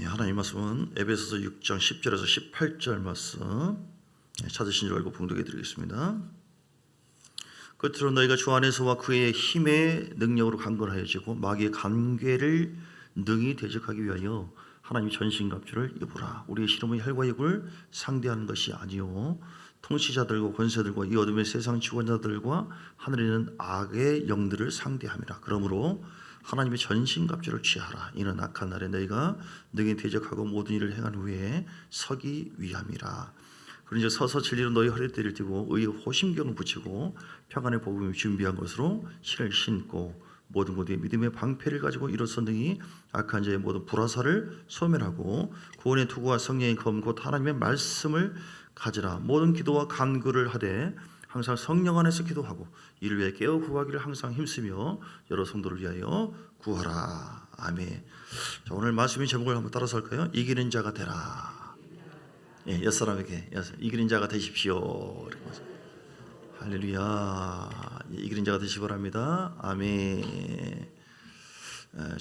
하나님 말씀은 에베소서 6장 10절에서 18절 말씀 찾으신 줄 알고 봉독해 드리겠습니다. 끝으로 너희가 주 안에서와 그의 힘의 능력으로 강건하여지고 마귀의 관계를 능히 대적하기 위하여 하나님 전신갑주를 입으라. 우리의 실험은 혈과 육을 상대하는 것이 아니요 통치자들과 권세들과 이 어둠의 세상 주권자들과 하늘에 있는 악의 영들을 상대함이라. 그러므로 하나님의 전신갑주를 취하라. 이는 악한 날에 너희가 능히 대적하고 모든 일을 행한 후에 서기 위함이라. 그러니 서서 진리로 너희 허리띠를 띠고 의의 호심경을 붙이고 평안의 복음을 준비한 것으로 신을 신고 모든 곳에 믿음의 방패를 가지고 이로써 능히 악한 자의 모든 불화살을 소멸하고 구원의 투구와 성령의 검 곧 하나님의 말씀을 가지라. 모든 기도와 간구를 하되 항상 성령 안에서 기도하고 이를 위해 깨어 구하기를 항상 힘쓰며 여러 성도를 위하여 구하라. 아멘. 자, 오늘 말씀의 제목을 한번 따라서 할까요? 이기는 자가 되라. 예, 옆사람에게 이기는 자가 되십시오. 할렐루야. 이기는 자가 되시기 바랍니다. 아멘.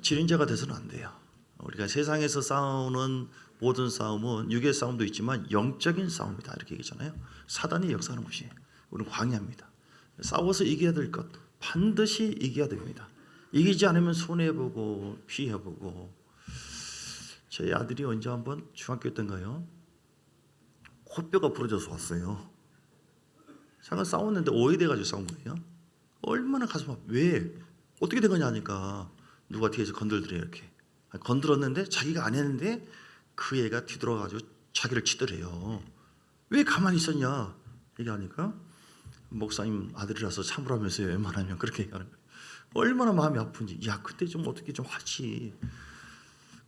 지는 자가 돼서는 안 돼요. 우리가 세상에서 싸우는 모든 싸움은 육의 싸움도 있지만 영적인 싸움이다 이렇게 얘기잖아요. 사단이 역사하는 것이 우리는 광야입니다. 싸워서 이겨야 될 것 반드시 이겨야 됩니다. 이기지 않으면 손해보고 피해보고. 제 아들이 언제 한번 중학교 때인가요? 코뼈가 부러져서 왔어요. 잠깐 싸웠는데 오해돼가지고 싸운 거예요. 얼마나 가슴 아파. 왜? 어떻게 된 거냐 하니까 누가 뒤에서 건들더래요. 이렇게 건들었는데 자기가 안 했는데 그 애가 뒤돌아가지고 자기를 치더래요. 왜 가만히 있었냐 얘기하니까 목사님 아들이라서 참으라면서요. 웬만하면 그렇게 얘기하는 거예요. 얼마나 마음이 아픈지. 야 그때 좀 어떻게 좀 하지.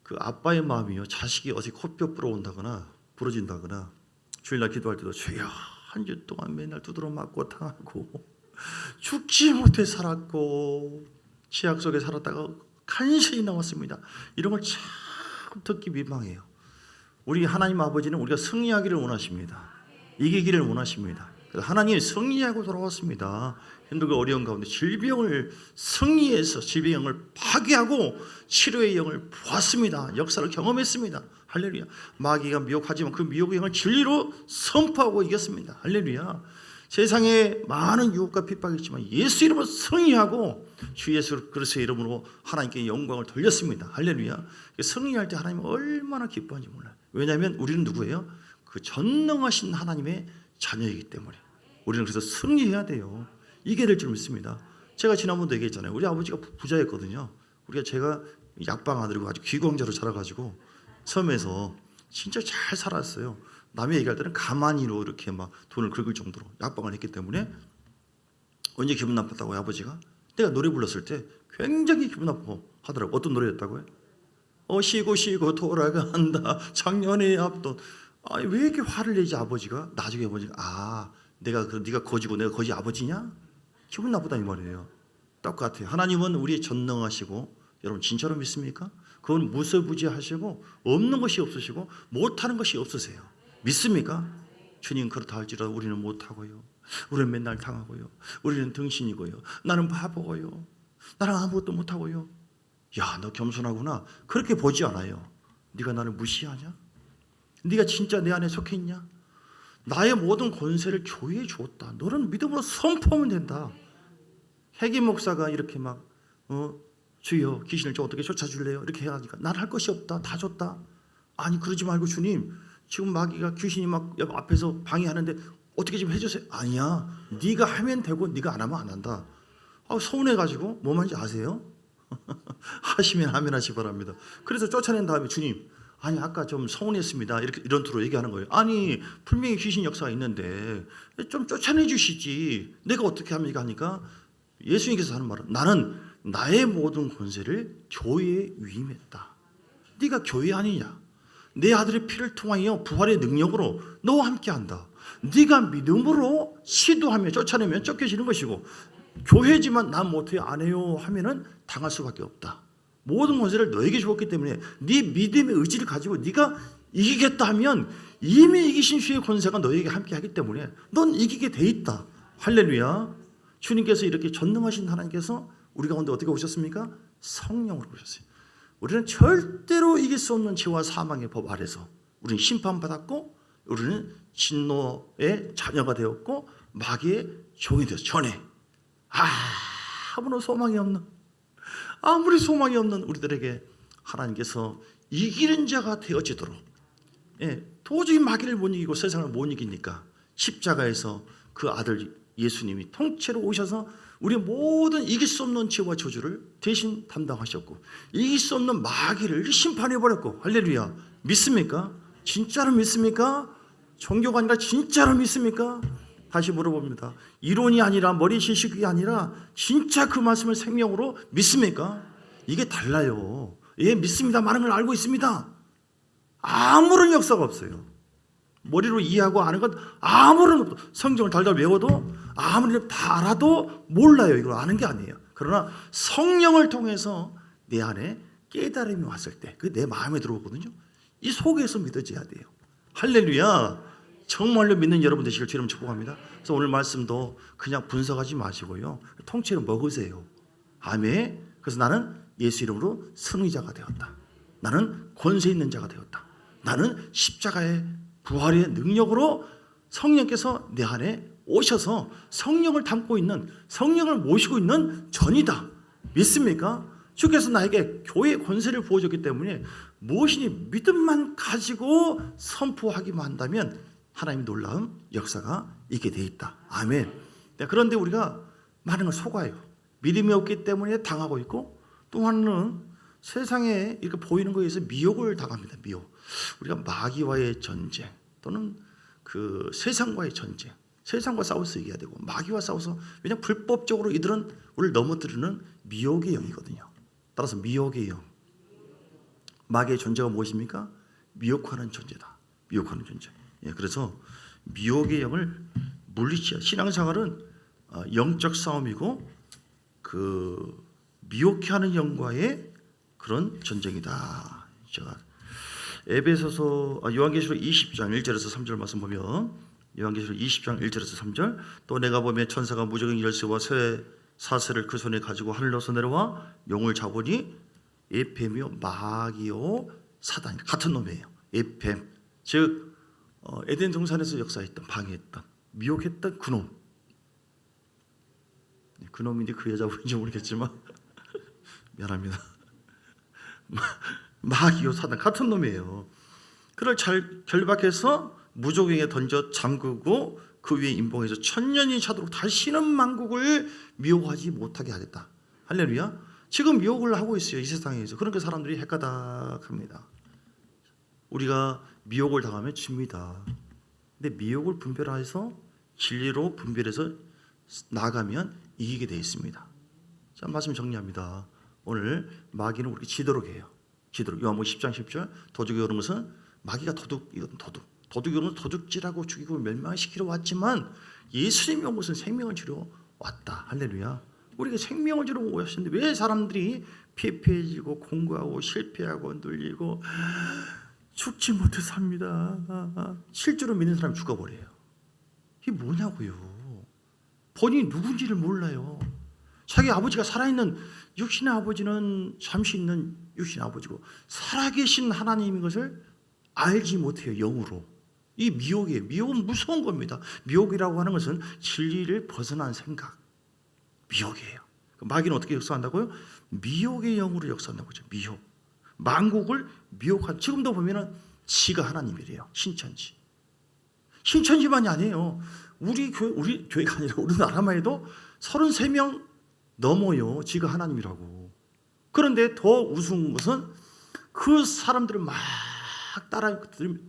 그 아빠의 마음이요. 자식이 어디 코뼈 부러운다거나 부러진다거나 주일날 기도할 때도 주여 한 주 동안 맨날 두드러 맞고 당하고 죽지 못해 살았고 치약 속에 살았다가 간신히 나왔습니다. 이런 걸 참 듣기 민망해요. 우리 하나님 아버지는 우리가 승리하기를 원하십니다. 이기기를 원하십니다. 그래서 하나님이 승리하고 돌아왔습니다. 힘들고 어려운 가운데 질병을 승리해서 질병을 파괴하고 치료의 영을 보았습니다. 역사를 경험했습니다. 할렐루야. 마귀가 미혹하지만 그 미혹의 영을 진리로 선포하고 이겼습니다. 할렐루야. 세상에 많은 유혹과 핍박이 있지만 예수 이름으로 승리하고 주 예수 그리스도의 이름으로 하나님께 영광을 돌렸습니다. 할렐루야. 승리할 때 하나님은 얼마나 기뻐하는지 몰라요. 왜냐하면 우리는 누구예요? 그 전능하신 하나님의 자녀이기 때문에 우리는 그래서 승리해야 돼요. 이겨야 될 줄 믿습니다. 제가 지난번도 얘기했잖아요. 우리 아버지가 부자였거든요. 제가 약방 아들이고 아주 귀공자로 자라가지고 섬에서 진짜 잘 살았어요. 남이 얘기할 때는 가만히로 이렇게 막 돈을 긁을 정도로 약방을 했기 때문에 언제 기분 나빴다고요 아버지가? 내가 노래 불렀을 때 굉장히 기분 나빠 하더라고. 어떤 노래였다고요? 쉬고 돌아간다 작년에 앞돈. 왜 이렇게 화를 내지 아버지가? 나중에 아버지가 네가 거지고 내가 거지 아버지냐? 기분 나쁘다 이 말이에요. 똑같아요. 하나님은 우리 전능하시고 여러분 진짜로 믿습니까? 그건 무소부지하시고 없는 것이 없으시고 못하는 것이 없으세요. 믿습니까? 주님 그렇다 할지라도 우리는 못하고요. 우리는 맨날 당하고요. 우리는 등신이고요. 나는 바보고요. 나는 아무것도 못하고요. 야, 너 겸손하구나. 그렇게 보지 않아요. 네가 나를 무시하냐? 네가 진짜 내 안에 속해 있냐? 나의 모든 권세를 교회에 주었다. 너는 믿음으로 선포하면 된다. 해기 목사가 이렇게 막 주여 귀신을 좀 어떻게 쫓아줄래요? 이렇게 하니까 난 할 것이 없다. 다 줬다. 아니 그러지 말고 주님 지금 마귀가 귀신이 막 앞에서 방해하는데 어떻게 좀 해주세요. 아니야. 네가 하면 되고 네가 안 하면 안 한다. 서운해가지고 뭐 말인지 아세요? 하시면 하면 하시기 바랍니다. 그래서 쫓아낸 다음에 주님 아니 아까 좀 서운했습니다. 이런 투로 얘기하는 거예요. 아니 분명히 귀신 역사가 있는데 좀 쫓아내 주시지. 내가 어떻게 합니까 하니까 예수님께서 하는 말은 나는 나의 모든 권세를 교회에 위임했다. 네가 교회 아니냐? 내 아들의 피를 통하여 부활의 능력으로 너와 함께한다. 네가 믿음으로 시도하며 쫓아내면 쫓겨지는 것이고 교회지만 난 못해요 안 해요 하면은 당할 수밖에 없다. 모든 권세를 너에게 주었기 때문에 네 믿음의 의지를 가지고 네가 이기겠다 하면 이미 이기신 주의 권세가 너에게 함께하기 때문에 넌 이기게 돼 있다. 할렐루야. 주님께서 이렇게 전능하신 하나님께서 우리 가운데 어떻게 오셨습니까? 성령으로 오셨어요. 우리는 절대로 이길 수 없는 죄와 사망의 법 아래서 우리는 심판받았고 우리는 진노의 자녀가 되었고 마귀의 종이 되었어. 전에 아무런 소망이 없는, 아무리 소망이 없는 우리들에게 하나님께서 이기는 자가 되어지도록, 도저히 마귀를 못 이기고 세상을 못 이기니까 십자가에서 그 아들 예수님이 통째로 오셔서 우리 모든 이길 수 없는 죄와 저주를 대신 담당하셨고 이길 수 없는 마귀를 심판해버렸고. 할렐루야. 믿습니까? 진짜로 믿습니까? 종교가 아니라 진짜로 믿습니까? 다시 물어봅니다. 이론이 아니라 머리 지식이 아니라 진짜 그 말씀을 생명으로 믿습니까? 이게 달라요. 예, 믿습니다. 많은 걸 알고 있습니다. 아무런 역사가 없어요. 머리로 이해하고 아는 건 아무런 없어. 성경을 달달 외워도 아무리 다 알아도 몰라요. 이걸 아는 게 아니에요. 그러나 성령을 통해서 내 안에 깨달음이 왔을 때 그 내 마음에 들어오거든요. 이 속에서 믿어져야 돼요. 할렐루야. 정말로 믿는 여러분 되시길 주님 축복합니다. 그래서 오늘 말씀도 그냥 분석하지 마시고요, 통째로 먹으세요. 아멘. 그래서 나는 예수 이름으로 승리자가 되었다. 나는 권세 있는 자가 되었다. 나는 십자가의 부활의 능력으로 성령께서 내 안에 오셔서 성령을 담고 있는, 성령을 모시고 있는 전이다. 믿습니까? 주께서 나에게 교회의 권세를 부어줬기 때문에 무엇이니 믿음만 가지고 선포하기만 한다면 하나님의 놀라운 역사가 있게 돼 있다. 아멘. 그런데 우리가 많은 걸 속아요. 믿음이 없기 때문에 당하고 있고, 또 하나는 세상에 이렇게 보이는 것에 의해서 미혹을 당합니다. 미혹. 우리가 마귀와의 전쟁 또는 그 세상과의 전쟁, 세상과 싸워서 이겨야 되고 마귀와 싸워서, 왜냐하면 불법적으로 이들은 우리를 넘어뜨리는 미혹의 영이거든요. 따라서 미혹의 영, 마귀의 존재가 무엇입니까? 미혹하는 존재다. 미혹하는 존재. 그래서 미혹의 영을 물리치야. 신앙생활은 영적 싸움이고 그 미혹해 하는 영과의 그런 전쟁이다. 제가 에베소서 요한계시록 20장 1절에서 3절 말씀 보면, 요한계시록 20장 1절에서 3절, 또 내가 보면 천사가 무적인 열쇠와 새 사슬을 그 손에 가지고 하늘로서 내려와 용을 잡으니 에뱀이요 마귀요 사단, 같은 놈이에요. 에뱀, 즉 에덴 동산에서 역사했던, 방해했던, 미혹했던 그놈. 그놈인지 그 여자분인지 모르겠지만 미안합니다. 마귀요 사단, 같은 놈이에요. 그를 잘 결박해서 무적행에 던져 잠그고 그 위에 임봉해서 천년이 차도록 다시는 만국을 미혹하지 못하게 하겠다. 할렐루야. 지금 미혹을 하고 있어요, 이 세상에서. 그러니까 사람들이 헷가닥합니다. 우리가 미혹을 당하면 집니다. 근데 미혹을 분별해서 진리로 분별해서 나가면 이기게 되어 있습니다. 자, 말씀 정리합니다. 오늘 마귀는 우리가 지도록 해요. 지도록. 요한복음 10장 10절, 도둑이 오는 것은 마귀가 도둑이거든. 도둑이 오는 것은 도둑질하고 죽이고 멸망시키러 왔지만 예수님이 온 것은 생명을 주러 왔다. 할렐루야. 우리가 생명을 주러 오셨는데 왜 사람들이 피폐해지고 공부하고 실패하고 눌리고 죽지 못해 삽니다. 실제로 믿는 사람이 죽어버려요. 이게 뭐냐고요. 본인이 누군지를 몰라요. 자기 아버지가 살아있는, 육신의 아버지는 잠시 있는 육신의 아버지고 살아계신 하나님인 것을 알지 못해요. 영으로. 이 미혹이에요. 미혹은 무서운 겁니다. 미혹이라고 하는 것은 진리를 벗어난 생각, 미혹이에요. 마귀는 어떻게 역사한다고요? 미혹의 영으로 역사한다고 하죠. 미혹. 만국을 미혹한, 지금도 보면은 지가 하나님이래요. 신천지. 신천지만이 아니에요. 우리 교회가 아니라 우리나라만 해도 33명 넘어요. 지가 하나님이라고. 그런데 더 우스운 것은 그 사람들을 막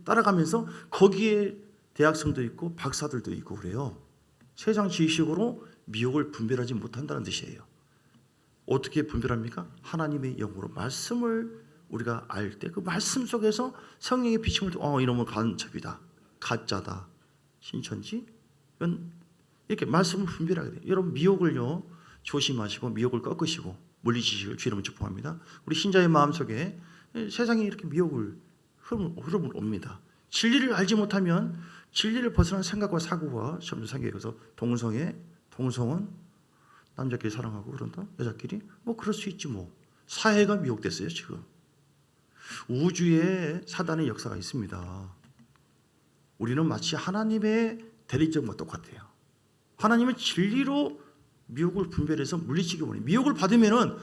따라가면서 거기에 대학생도 있고 박사들도 있고 그래요. 세상 지식으로 미혹을 분별하지 못한다는 뜻이에요. 어떻게 분별합니까? 하나님의 영으로 말씀을 우리가 알 때 그 말씀 속에서 성령의 비침을 이놈은 간첩이다, 가짜다, 신천지, 이렇게 말씀을 분별하게 돼요. 여러분 미혹을요 조심하시고 미혹을 꺾으시고 물리치시길 주님은 축복합니다. 우리 신자의 마음속에 세상에 이렇게 미혹을 흐름을 옵니다. 진리를 알지 못하면 진리를 벗어난 생각과 사고가 점점 생겨요. 그래서 동성은 남자끼리 사랑하고 그런다, 여자끼리 뭐 그럴 수 있지 뭐. 사회가 미혹됐어요 지금. 우주에 사단의 역사가 있습니다. 우리는 마치 하나님의 대리점과 똑같아요. 하나님은 진리로 미혹을 분별해서 물리치기 원해요. 미혹을 받으면은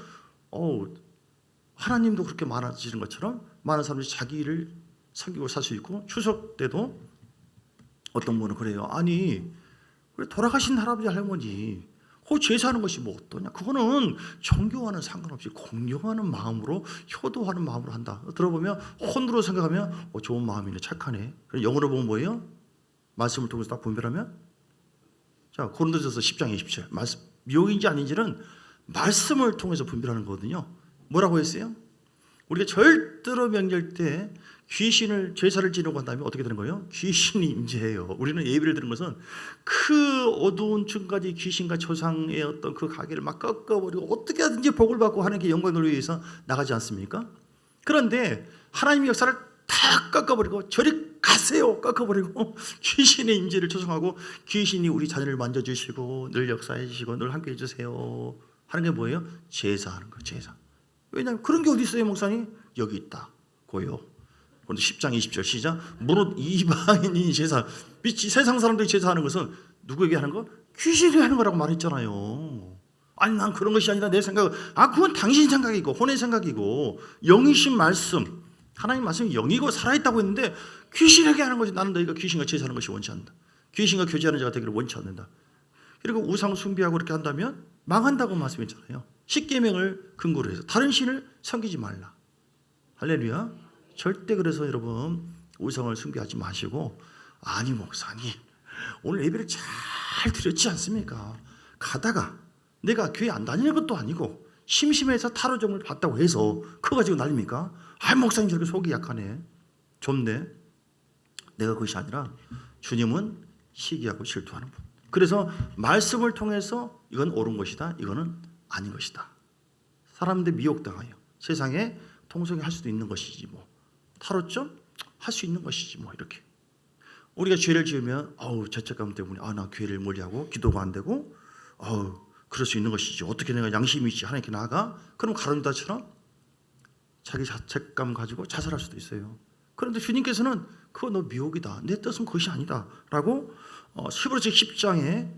하나님도 그렇게 많아지는 것처럼 많은 사람들이 자기 일을 섬기고 살 수 있고, 추석 때도 어떤 분은 그래요. 아니 우리 돌아가신 할아버지 할머니 제사하는 것이 뭐 어떠냐. 그거는 종교와는 상관없이 공경하는 마음으로, 효도하는 마음으로 한다. 들어보면 혼으로 생각하면 좋은 마음이네, 착하네. 영어로 보면 뭐예요? 말씀을 통해서 딱 분별하면, 자 고린도전서 10장 27 말씀, 미혹인지 아닌지는 말씀을 통해서 분별하는 거거든요. 뭐라고 했어요? 우리가 절대로 명절 때 귀신을, 제사를 지내고 한 다음에 어떻게 되는 거예요? 귀신이 임재해요. 우리는 예배를 드는 것은 그 어두운 층까지 귀신과 조상의 어떤 그 가게를 막 꺾어버리고 어떻게 하든지 복을 받고 하는 게 영광을 위해서 나가지 않습니까? 그런데 하나님의 역사를 다 꺾어버리고 저리 가세요 꺾어버리고 귀신의 임재를 초청하고, 귀신이 우리 자녀를 만져주시고 늘 역사해 주시고 늘 함께 해주세요 하는 게 뭐예요? 제사하는 거예요. 제사. 왜냐하면 그런 게 어디 있어요, 목사님? 여기 있다. 고요. 그런데 10장 20절 시작. 무릇 이방인이 제사, 세상 사람들이 제사하는 것은 누구에게 하는 거? 귀신이 하는 거라고 말했잖아요. 아니 난 그런 것이 아니라 내 생각, 그건 당신 생각이고 혼의 생각이고, 영이신 말씀, 하나님 말씀이 영이고 살아있다고 했는데 귀신에게 하는 거지. 나는 너희가 귀신과 제사하는 것이 원치 않는다. 귀신과 교제하는 자가 되기를 원치 않는다. 그리고 우상 숭배하고 그렇게 한다면 망한다고 말씀했잖아요. 십계명을 근거로 해서 다른 신을 섬기지 말라. 할렐루야. 절대 그래서 여러분 우상을 숭배하지 마시고, 아니 목사님 오늘 예배를 잘 드렸지 않습니까? 가다가 내가 교회 안 다니는 것도 아니고 심심해서 타로점을 봤다고 해서 그거 가지고 날립니까? 목사님 저렇게 속이 약하네, 좁네. 내가 그것이 아니라 주님은 시기하고 질투하는 분. 그래서 말씀을 통해서 이건 옳은 것이다, 이거는 아닌 것이다. 사람들 미혹당하여 세상에 통성할 수도 있는 것이지 뭐, 타로점 할 수 있는 것이지 뭐. 이렇게 우리가 죄를 지으면 죄책감 때문에 나 교회를 멀리하고 기도가 안 되고 그럴 수 있는 것이지. 어떻게 내가 양심이 있지 하나님께 나아가? 그럼 가룟유다처럼 자기 자책감 가지고 자살할 수도 있어요. 그런데 주님께서는 그거 너 미혹이다, 내 뜻은 그것이 아니다 라고 히브리서 10장의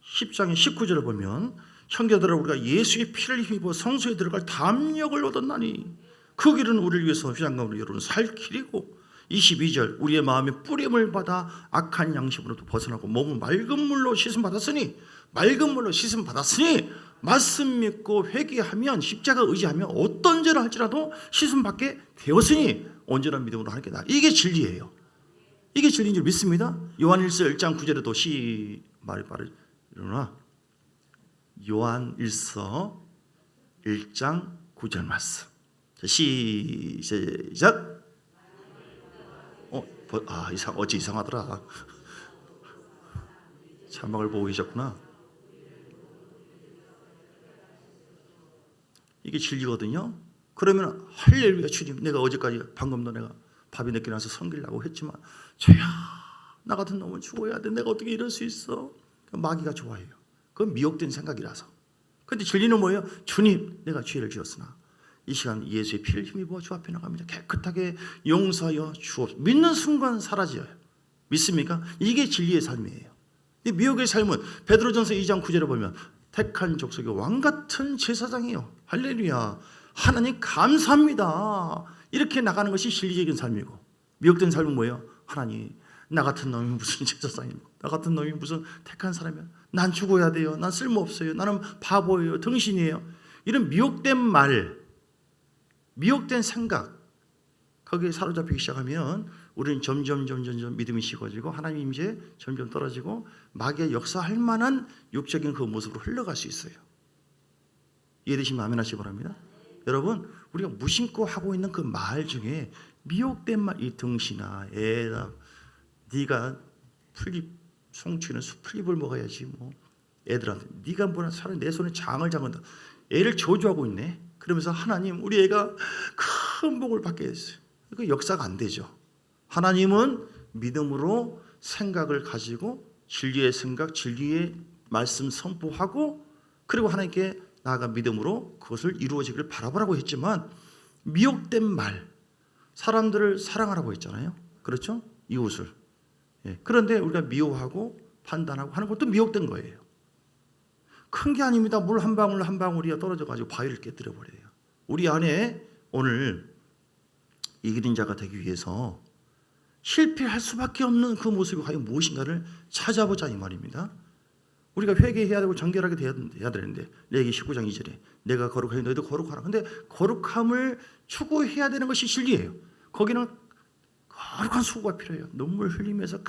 19절을 보면, 형제들아 우리가 예수의 피를 힘입어 성소에 들어갈 담력을 얻었나니 그 길은 우리를 위해서 휘장감으로 열어놓은 살 길이고, 22절 우리의 마음에 뿌림을 받아 악한 양심으로도 벗어나고 몸은 맑은 물로 씻음 받았으니 말씀 믿고 회개하면 십자가 의지하면 어떤 죄를 할지라도 씻음 받게 되었으니 온전한 믿음으로 하는 게 나아. 이게 진리예요. 이게 진리인 줄 믿습니다. 요한일서 1장 9절에도 말이 빠르려나, 요한일서 1장 9절 말씀 시작. 어제 이상하더라. 자막을 보고 계셨구나. 이게 진리거든요. 그러면 할렐루야 주님, 내가 어제까지 방금도 내가 밥이 늦게 나서 섬기려고 했지만 저야 나 같은 놈은 죽어야 돼, 내가 어떻게 이럴 수 있어. 마귀가 좋아해요. 그건 미혹된 생각이라서. 그런데 진리는 뭐예요? 주님 내가 죄를 지었으나 이 시간 예수의 피를 힘입어 주 앞에 나갑니다. 깨끗하게 용서하여 주옵소서. 믿는 순간 사라져요. 믿습니까? 이게 진리의 삶이에요. 이 미혹의 삶은 베드로전서 2장 9절에 보면 택한 족속의 왕같은 제사장이에요. 할렐루야. 하나님 감사합니다. 이렇게 나가는 것이 진리적인 삶이고, 미혹된 삶은 뭐예요? 하나님 나 같은 놈이 무슨 제사장입니까? 나 같은 놈이 무슨 택한 사람이야? 난 죽어야 돼요. 난 쓸모없어요. 나는 바보예요. 등신이에요. 이런 미혹된 말, 미혹된 생각, 거기에 사로잡히기 시작하면 우리는 점점 믿음이 식어지고 하나님 임재 점점 떨어지고 마귀가 역사할 만한 육적인 그 모습으로 흘러갈 수 있어요. 이해되시면 아멘 하시기 바랍니다. 여러분 우리가 무심코 하고 있는 그 말 중에 미혹된 말, 이 등신아 애다, 네가 송치는 풀잎을 먹어야지 뭐, 애들한테 네가 뭐라 차라리 내 손에 장을 잡는다, 애를 저주하고 있네. 그러면서 하나님 우리 애가 큰 복을 받게 했어요. 그 역사가 안 되죠. 하나님은 믿음으로 생각을 가지고 진리의 생각, 진리의 말씀 선포하고 그리고 하나님께 나아가 믿음으로 그것을 이루어지기를 바라보라고 했지만, 미혹된 말, 사람들을 사랑하라고 했잖아요. 그렇죠? 이웃을. 예. 그런데 우리가 미워하고 판단하고 하는 것도 미혹된 거예요. 큰 게 아닙니다. 물 한 방울 한 방울이 떨어져가지고 바위를 깨뜨려 버려요. 우리 안에 오늘 이기는 자가 되기 위해서 실패할 수밖에 없는 그 모습이 과연 무엇인가를 찾아보자 이 말입니다. 우리가 회개해야 되고 정결하게 돼야 되는데 레위기 19장 2절에 내가 거룩하니 너희도 거룩하라. 근데 거룩함을 추구해야 되는 것이 진리예요. 거기는 거룩한 수고가 필요해요. 눈물 흘리면서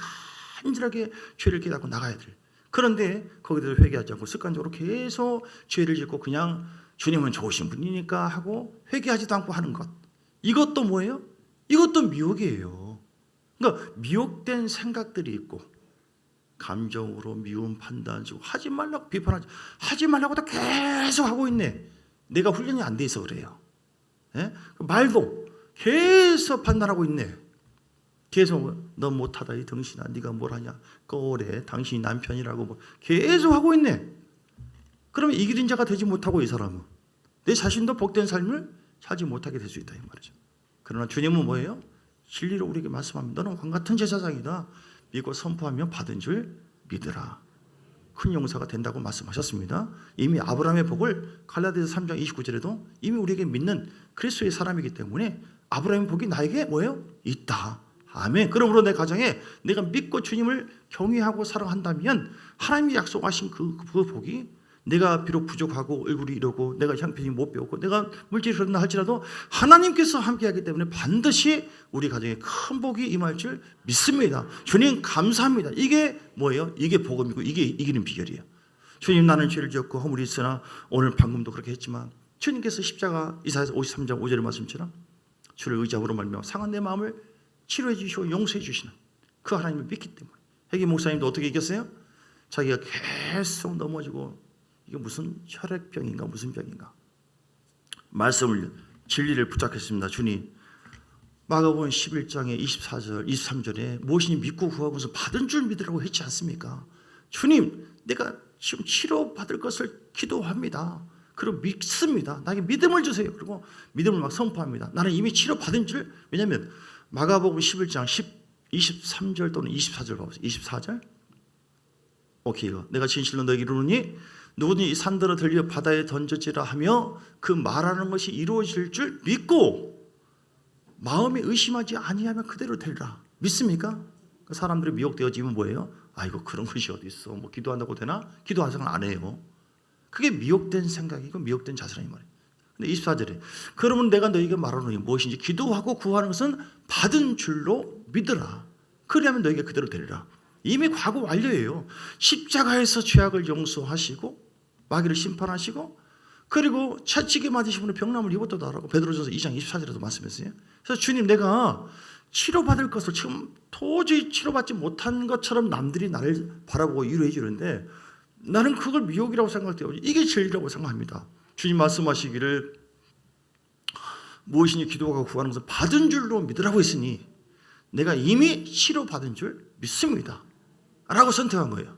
간절하게 죄를 깨닫고 나가야 돼. 그런데 거기서 회개하지 않고 습관적으로 계속 죄를 짓고 그냥 주님은 좋으신 분이니까 하고 회개하지도 않고 하는 것. 이것도 뭐예요? 이것도 미혹이에요. 그러니까 미혹된 생각들이 있고 감정으로 미운 판단하고 하지 말라고 비판하지 하지 말라고도 계속 하고 있네. 내가 훈련이 안 돼 있어 그래요. 예? 말도 계속 판단하고 있네. 계속 너 못하다 이 등신아 네가 뭘 하냐 꺼래 당신이 남편이라고 뭐 계속 하고 있네. 그러면 이기는 자가 되지 못하고 이 사람은 내 자신도 복된 삶을 살지 못하게 될 수 있다 이 말이죠. 그러나 주님은 뭐예요? 진리로 우리에게 말씀합니다. 너는 왕같은 제사장이다. 믿고 선포하면 받은 줄 믿으라. 큰 용사가 된다고 말씀하셨습니다. 이미 아브라함의 복을 갈라디아서 3장 29절에도 이미 우리에게 믿는 그리스도의 사람이기 때문에 아브라함의 복이 나에게 뭐예요? 있다. 아멘. 그러므로 내 가정에 내가 믿고 주님을 경외하고 사랑한다면 하나님이 약속하신 그 복이 내가 비록 부족하고 얼굴이 이러고 내가 형편이 못 배웠고 내가 물질이 그런다 할지라도 하나님께서 함께하기 때문에 반드시 우리 가정에 큰 복이 임할 줄 믿습니다. 주님 감사합니다. 이게 뭐예요? 이게 복음이고 이게 이기는 비결이에요. 주님 나는 죄를 지었고 허물이 있으나 오늘 방금도 그렇게 했지만 주님께서 십자가 이사야서 53장 5절의 말씀처럼 주를 의지함으로 말미암아 상한 내 마음을 치료해 주시고 용서해 주시는 그 하나님을 믿기 때문에 회개 목사님도 어떻게 이겼어요? 자기가 계속 넘어지고 이게 무슨 혈액병인가 무슨 병인가 말씀을 진리를 붙잡겠습니다. 주님 마가복음 11장의 24절 23절에 무엇이니 믿고 구하고 무슨 받은 줄 믿으라고 했지 않습니까? 주님 내가 지금 치료받을 것을 기도합니다. 그리고 믿습니다. 나에게 믿음을 주세요. 그리고 믿음을 막 선포합니다. 나는 이미 치료받은 줄. 왜냐하면 마가복음 11장 23절 또는 24절 봐보세요. 24절 오케이 이거 내가 진실로 너에게 이르노니 누구든지 이 산들어 들려 바다에 던져지라 하며 그 말하는 것이 이루어질 줄 믿고 마음에 의심하지 아니하면 그대로 되리라. 믿습니까? 그 사람들이 미혹되어지면 뭐예요? 아이고 그런 것이 어디 있어? 뭐 기도한다고 되나? 기도하는 생각 안 해요. 그게 미혹된 생각이고 미혹된 자세란 말이에요. 근데 24절에 그러면 내가 너에게 말하노니 무엇인지 기도하고 구하는 것은 받은 줄로 믿으라. 그리하면 너에게 그대로 되리라. 이미 과거 완료예요. 십자가에서 죄악을 용서하시고 마귀를 심판하시고 그리고 채찍에 맞으신 분은 병남을 입었다라고 베드로전서 2장 24절에도 말씀했어요. 그래서 주님 내가 치료받을 것을 지금 도저히 치료받지 못한 것처럼 남들이 나를 바라보고 위로해 주는데 나는 그걸 미혹이라고 생각해요. 이게 진리라고 생각합니다. 주님 말씀하시기를 무엇이니 기도하고 구하는 것은 받은 줄로 믿으라고 했으니 내가 이미 치료받은 줄 믿습니다. 라고 선택한 거예요.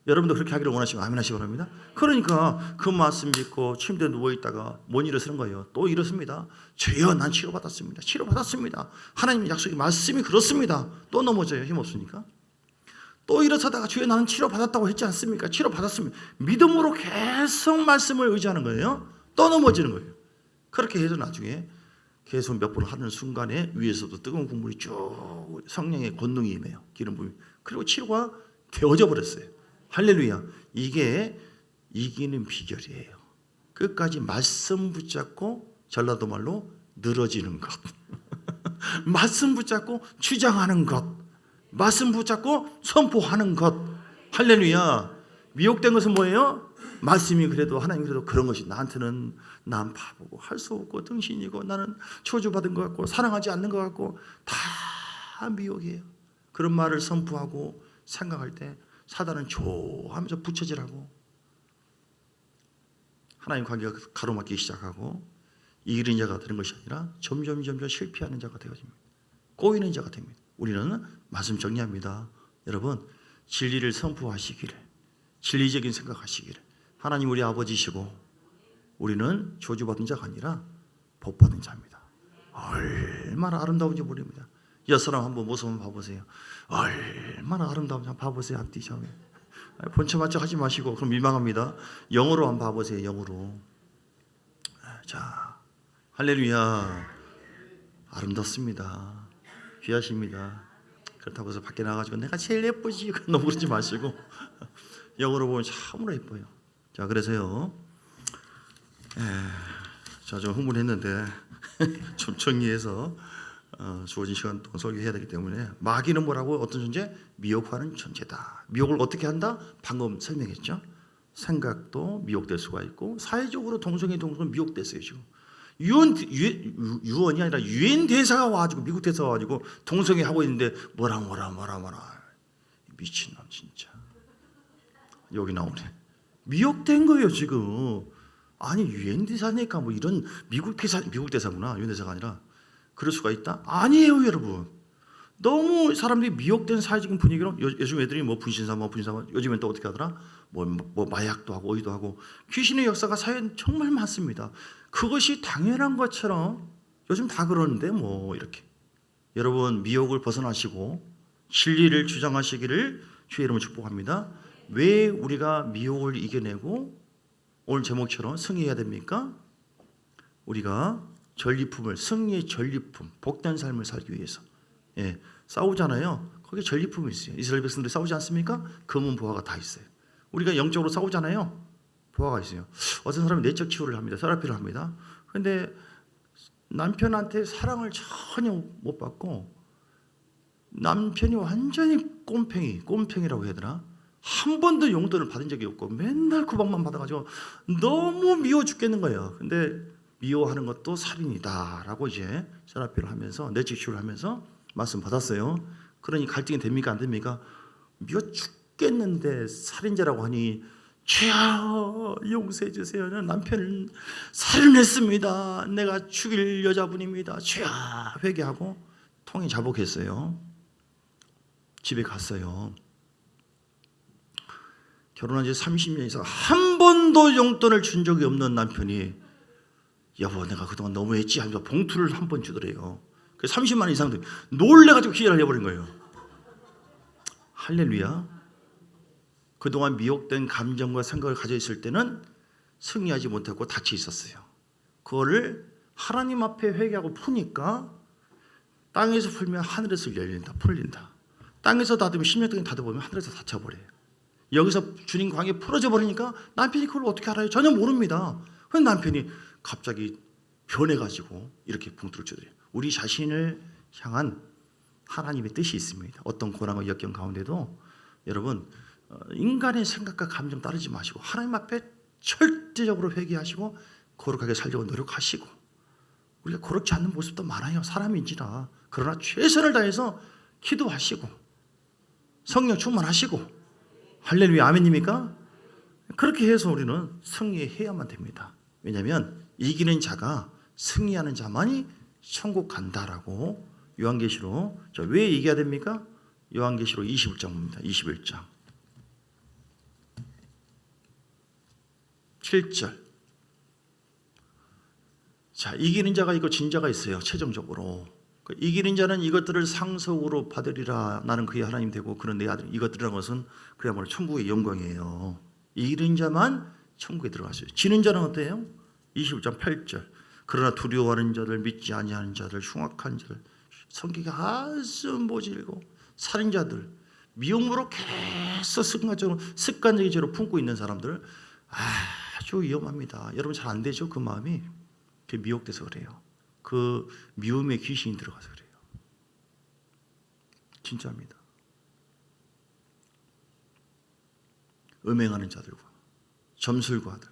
여러분도 그렇게 하기를 원하시면 아멘 하시기 바랍니다. 그러니까 그 말씀 믿고 침대에 누워있다가 못 일어서는 거예요. 또 일어섭니다. 주여 난 치료받았습니다. 치료받았습니다. 하나님의 약속이 말씀이 그렇습니다. 또 넘어져요. 힘없으니까. 또 일어서다가 주여 나는 치료받았다고 했지 않습니까? 치료받았습니다. 믿음으로 계속 말씀을 의지하는 거예요. 또 넘어지는 거예요. 그렇게 해서 나중에 계속 몇 번 하는 순간에 위에서도 뜨거운 국물이 쭉 성령의 권능이 임해요. 기름 부음이. 그리고 치료가 되어져 버렸어요. 할렐루야. 이게 이기는 비결이에요. 끝까지 말씀 붙잡고 전라도 말로 늘어지는 것. 말씀 붙잡고 주장하는 것. 말씀 붙잡고 선포하는 것. 할렐루야. 미혹된 것은 뭐예요? 말씀이 그래도 하나님 그래도 그런 것이 나한테는 난 바보고 할 수 없고 등신이고 나는 저주받은 것 같고 사랑하지 않는 것 같고 다 미혹이에요. 그런 말을 선포하고 생각할 때 사단은 좋아하면서 부처질하고 하나님 관계가 가로막기 시작하고 이기는 자가 되는 것이 아니라 점점 실패하는 자가 되어집니다. 꼬이는 자가 됩니다. 우리는 말씀 정리합니다. 여러분 진리를 선포하시기를 진리적인 생각하시기를 하나님 우리 아버지시고 우리는 저주받은 자가 아니라 복받은 자입니다. 얼마나 아름다운지 모릅니다. 여사람 한번 모습 한번 봐보세요. 얼마나 아름다운지 한번 봐보세요. 앞뒤 좌우에. 본체 맞춰 하지 마시고 그럼 민망합니다. 영으로 한번 봐보세요. 영으로. 자, 할렐루야. 아름답습니다. 귀하십니다. 그렇다고 해서 밖에 나가지고 내가 제일 예쁘지 너무 그러지 마시고 영으로 보면 참으로 예뻐요. 자, 그래서요. 자, 좀 흥분했는데 좀 정리해서 주어진 시간 동안 설교해야 되기 때문에 마귀는 뭐라고? 어떤 존재? 미혹하는 존재다. 미혹을 어떻게 한다? 방금 설명했죠. 생각도 미혹될 수가 있고 사회적으로 동성애 동성은 미혹됐어요. 지금 유언이 아니라 유엔 대사가 와가지고 미국 대사가 와가지고 동성애 하고 있는데 뭐라 미친놈 진짜 여기 나오네. 미혹된 거예요 지금. 아니 유엔 대사니까 뭐 이런 미국 대사구나. 유엔 대사가 아니라 그럴 수가 있다? 아니에요 여러분. 너무 사람들이 미혹된 사회적인 분위기로 요즘 애들이 뭐 분신사모 요즘엔 또 어떻게 하더라? 뭐 마약도 하고 어이도 하고 귀신의 역사가 사회에 정말 많습니다. 그것이 당연한 것처럼 요즘 다 그러는데 뭐 이렇게 여러분 미혹을 벗어나시고 진리를 주장하시기를 주의 이름으로 축복합니다. 왜 우리가 미혹을 이겨내고 오늘 제목처럼 승리해야 됩니까? 우리가 전리품을 승리의 전리품 복된 삶을 살기 위해서 싸우잖아요. 거기에 전리품이 있어요. 이스라엘 백성들이 싸우지 않습니까? 금은 보화가 다 있어요. 우리가 영적으로 싸우잖아요. 보화가 있어요. 어떤 사람이 내적 치유를 합니다. 세라피를 합니다. 그런데 남편한테 사랑을 전혀 못 받고 남편이 완전히 꼼팽이라고 해야 되나? 한 번도 용돈을 받은 적이 없고 맨날 구박만 받아가지고 너무 미워 죽겠는 거예요. 근데 미워하는 것도 살인이다라고 이제 세라피를 하면서 내적 치유를 하면서 말씀 받았어요. 그러니 갈등이 됩니까 안 됩니까? 미워 죽겠는데 살인자라고 하니 주야 용서해 주세요. 남편을 살인했습니다. 내가 죽일 여자분입니다. 주야 회개하고 통이 자복했어요. 집에 갔어요. 결혼한 지 30년에서 한 번도 용돈을 준 적이 없는 남편이 여보 내가 그동안 너무했지 하면서 봉투를 한 번 주더래요. 30만 원 이상 놀래가지고 기절을 해버린 거예요. 할렐루야. 그동안 미혹된 감정과 생각을 가져 있을 때는 승리하지 못하고 닫혀 있었어요. 그거를 하나님 앞에 회개하고 푸니까 땅에서 풀면 하늘에서 열린다, 풀린다. 땅에서 닫으면 10년 동안 닫아보면 하늘에서 닫혀버려요. 여기서 주님 광에 풀어져 버리니까 남편이 그걸 어떻게 알아요? 전혀 모릅니다. 그래서 남편이 갑자기 변해가지고 이렇게 봉투를 주더래요. 우리 자신을 향한 하나님의 뜻이 있습니다. 어떤 고난과 역경 가운데도 여러분 인간의 생각과 감정 따르지 마시고 하나님 앞에 절대적으로 회개하시고 거룩하게 살려고 노력하시고 우리가 거룩지 않는 모습도 많아요. 사람인지라. 그러나 최선을 다해서 기도하시고 성령 충만하시고 할렐루야 아멘입니까? 그렇게 해서 우리는 승리해야만 됩니다. 왜냐하면 이기는 자가 승리하는 자만이 천국 간다라고 요한계시로 왜 얘기해야 됩니까? 요한계시로 21장입니다. 21장 7절. 자, 이기는 자가 있고 진 자가 있어요. 최종적으로 이기는 자는 이것들을 상속으로 받으리라. 나는 그의 하나님 되고 그는 내 아들. 이것들이라는 것은 그야말로 천국의 영광이에요. 이기는 자만 천국에 들어갔어요. 지는 자는 어때요? 21장 8절. 그러나 두려워하는 자들, 믿지 아니하는 자들, 흉악한 자들, 성격이 아주 모질고 살인자들, 미움으로 계속 습관적인 죄로 품고 있는 사람들 아주 위험합니다. 여러분 잘 안 되죠? 그 마음이 그 미혹돼서 그래요. 그 미움의 귀신이 들어가서 그래요. 진짜입니다. 음행하는 자들과 점술과들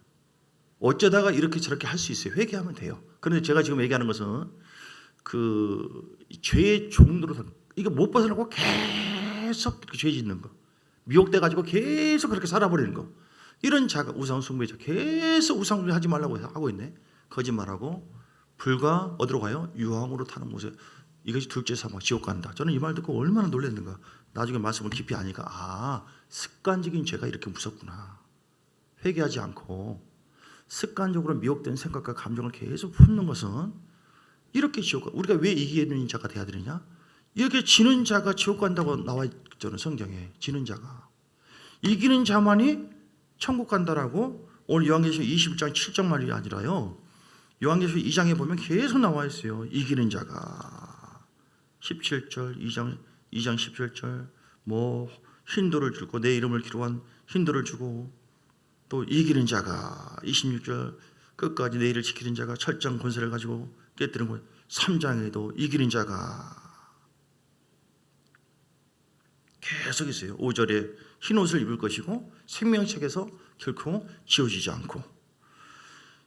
어쩌다가 이렇게 저렇게 할 수 있어요. 회개하면 돼요. 그런데 제가 지금 얘기하는 것은 그 죄의 종로로 이거 못 벗어나고 계속 그렇게 죄 짓는 거, 미혹돼 가지고 계속 그렇게 살아버리는 거, 이런 자가 우상 숭배죠. 계속 우상 숭배하지 말라고 하고 있네. 거짓말하고 불과 어디로 가요? 유황으로 타는 곳에 이것이 둘째 사망 지옥 간다. 저는 이 말 듣고 얼마나 놀랐는가. 나중에 말씀을 깊이 아니까 습관적인 죄가 이렇게 무섭구나. 회개하지 않고 습관적으로 미혹된 생각과 감정을 계속 품는 것은 이렇게 지옥, 우리가 왜 이기는 자가 돼야 되느냐? 이렇게 지는 자가 지옥 간다고 나와 있잖아요, 성경에. 지는 자가. 이기는 자만이 천국 간다라고 오늘 요한계시록 21장 7장 말이 아니라요, 요한계시록 2장에 보면 계속 나와 있어요. 이기는 자가 17절, 2장 17절, 뭐 흰돌을 주고 내 이름을 기록한 흰돌을 주고, 또 이기는 자가 26절, 끝까지 내 일을 지키는 자가 철장 권세를 가지고 깨뜨리는 것. 3장에도 이기는 자가 계속 있어요. 5절에 흰 옷을 입을 것이고 생명책에서 결코 지워지지 않고,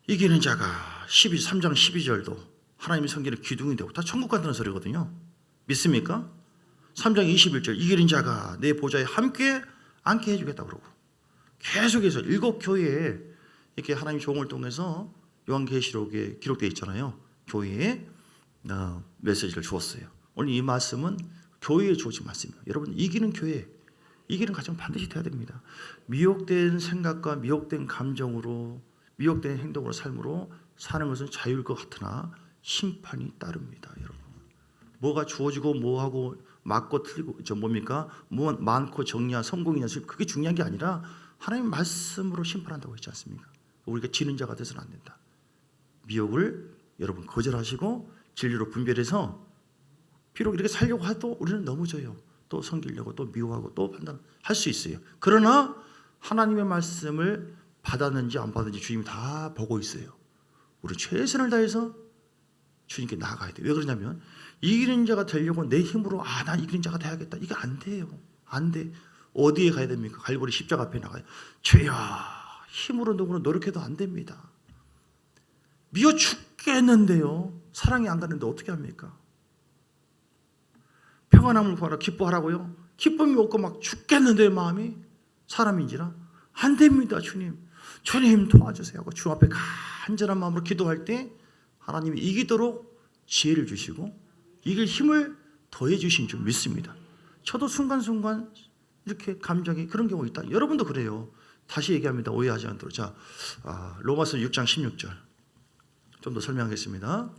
이기는 자가 3장 12절도 하나님의 성결의 기둥이 되고, 다 천국 간다는 소리거든요. 믿습니까? 3장 21절 이기는 자가 내 보좌에 함께 앉게 해주겠다 그러고, 계속해서 7교회에 이렇게 하나님의 종을 통해서 요한계시록에 기록되어 있잖아요. 교회에 메시지를 주었어요. 오늘 이 말씀은 교회에 주어진 말씀이에요. 여러분, 이기는 교회, 이기는 가정 반드시 돼야 됩니다. 미혹된 생각과 미혹된 감정으로, 미혹된 행동으로, 삶으로 사는 것은 자유일 것 같으나 심판이 따릅니다. 여러분, 뭐가 주어지고 뭐하고 맞고 틀리고 뭡니까? 뭐 많고 적냐, 성공이냐, 그게 중요한 게 아니라 하나님 말씀으로 심판한다고 했지 않습니까? 우리가 지는 자가 돼서는 안 된다. 미혹을 여러분 거절하시고 진리로 분별해서, 비록 이렇게 살려고 해도 우리는 넘어져요. 또 섬기려고 또 미워하고 또 판단할 수 있어요. 그러나 하나님의 말씀을 받았는지 안 받았는지 주님이 다 보고 있어요. 우리 최선을 다해서 주님께 나아가야 돼요. 왜 그러냐면 이기는 자가 되려고 내 힘으로 나 이기는 자가 돼야겠다, 이게 안 돼요. 안 돼. 어디에 가야 됩니까? 갈보리 십자가 앞에 나가요. 죄야, 힘으로 누구로 노력해도 안 됩니다. 미워 죽겠는데요, 사랑이 안 가는데 어떻게 합니까? 평안함을 구하라, 기뻐하라고요? 기쁨이 없고 막 죽겠는데 마음이, 사람인지라 안 됩니다. 주님 도와주세요 하고 주 앞에 간절한 마음으로 기도할 때 하나님이 이기도록 지혜를 주시고 이길 힘을 더해 주신 줄 믿습니다. 저도 순간순간 이렇게 감정이 그런 경우 있다. 여러분도 그래요. 다시 얘기합니다. 오해하지 않도록. 자, 로마서 6장 16절 좀 더 설명하겠습니다.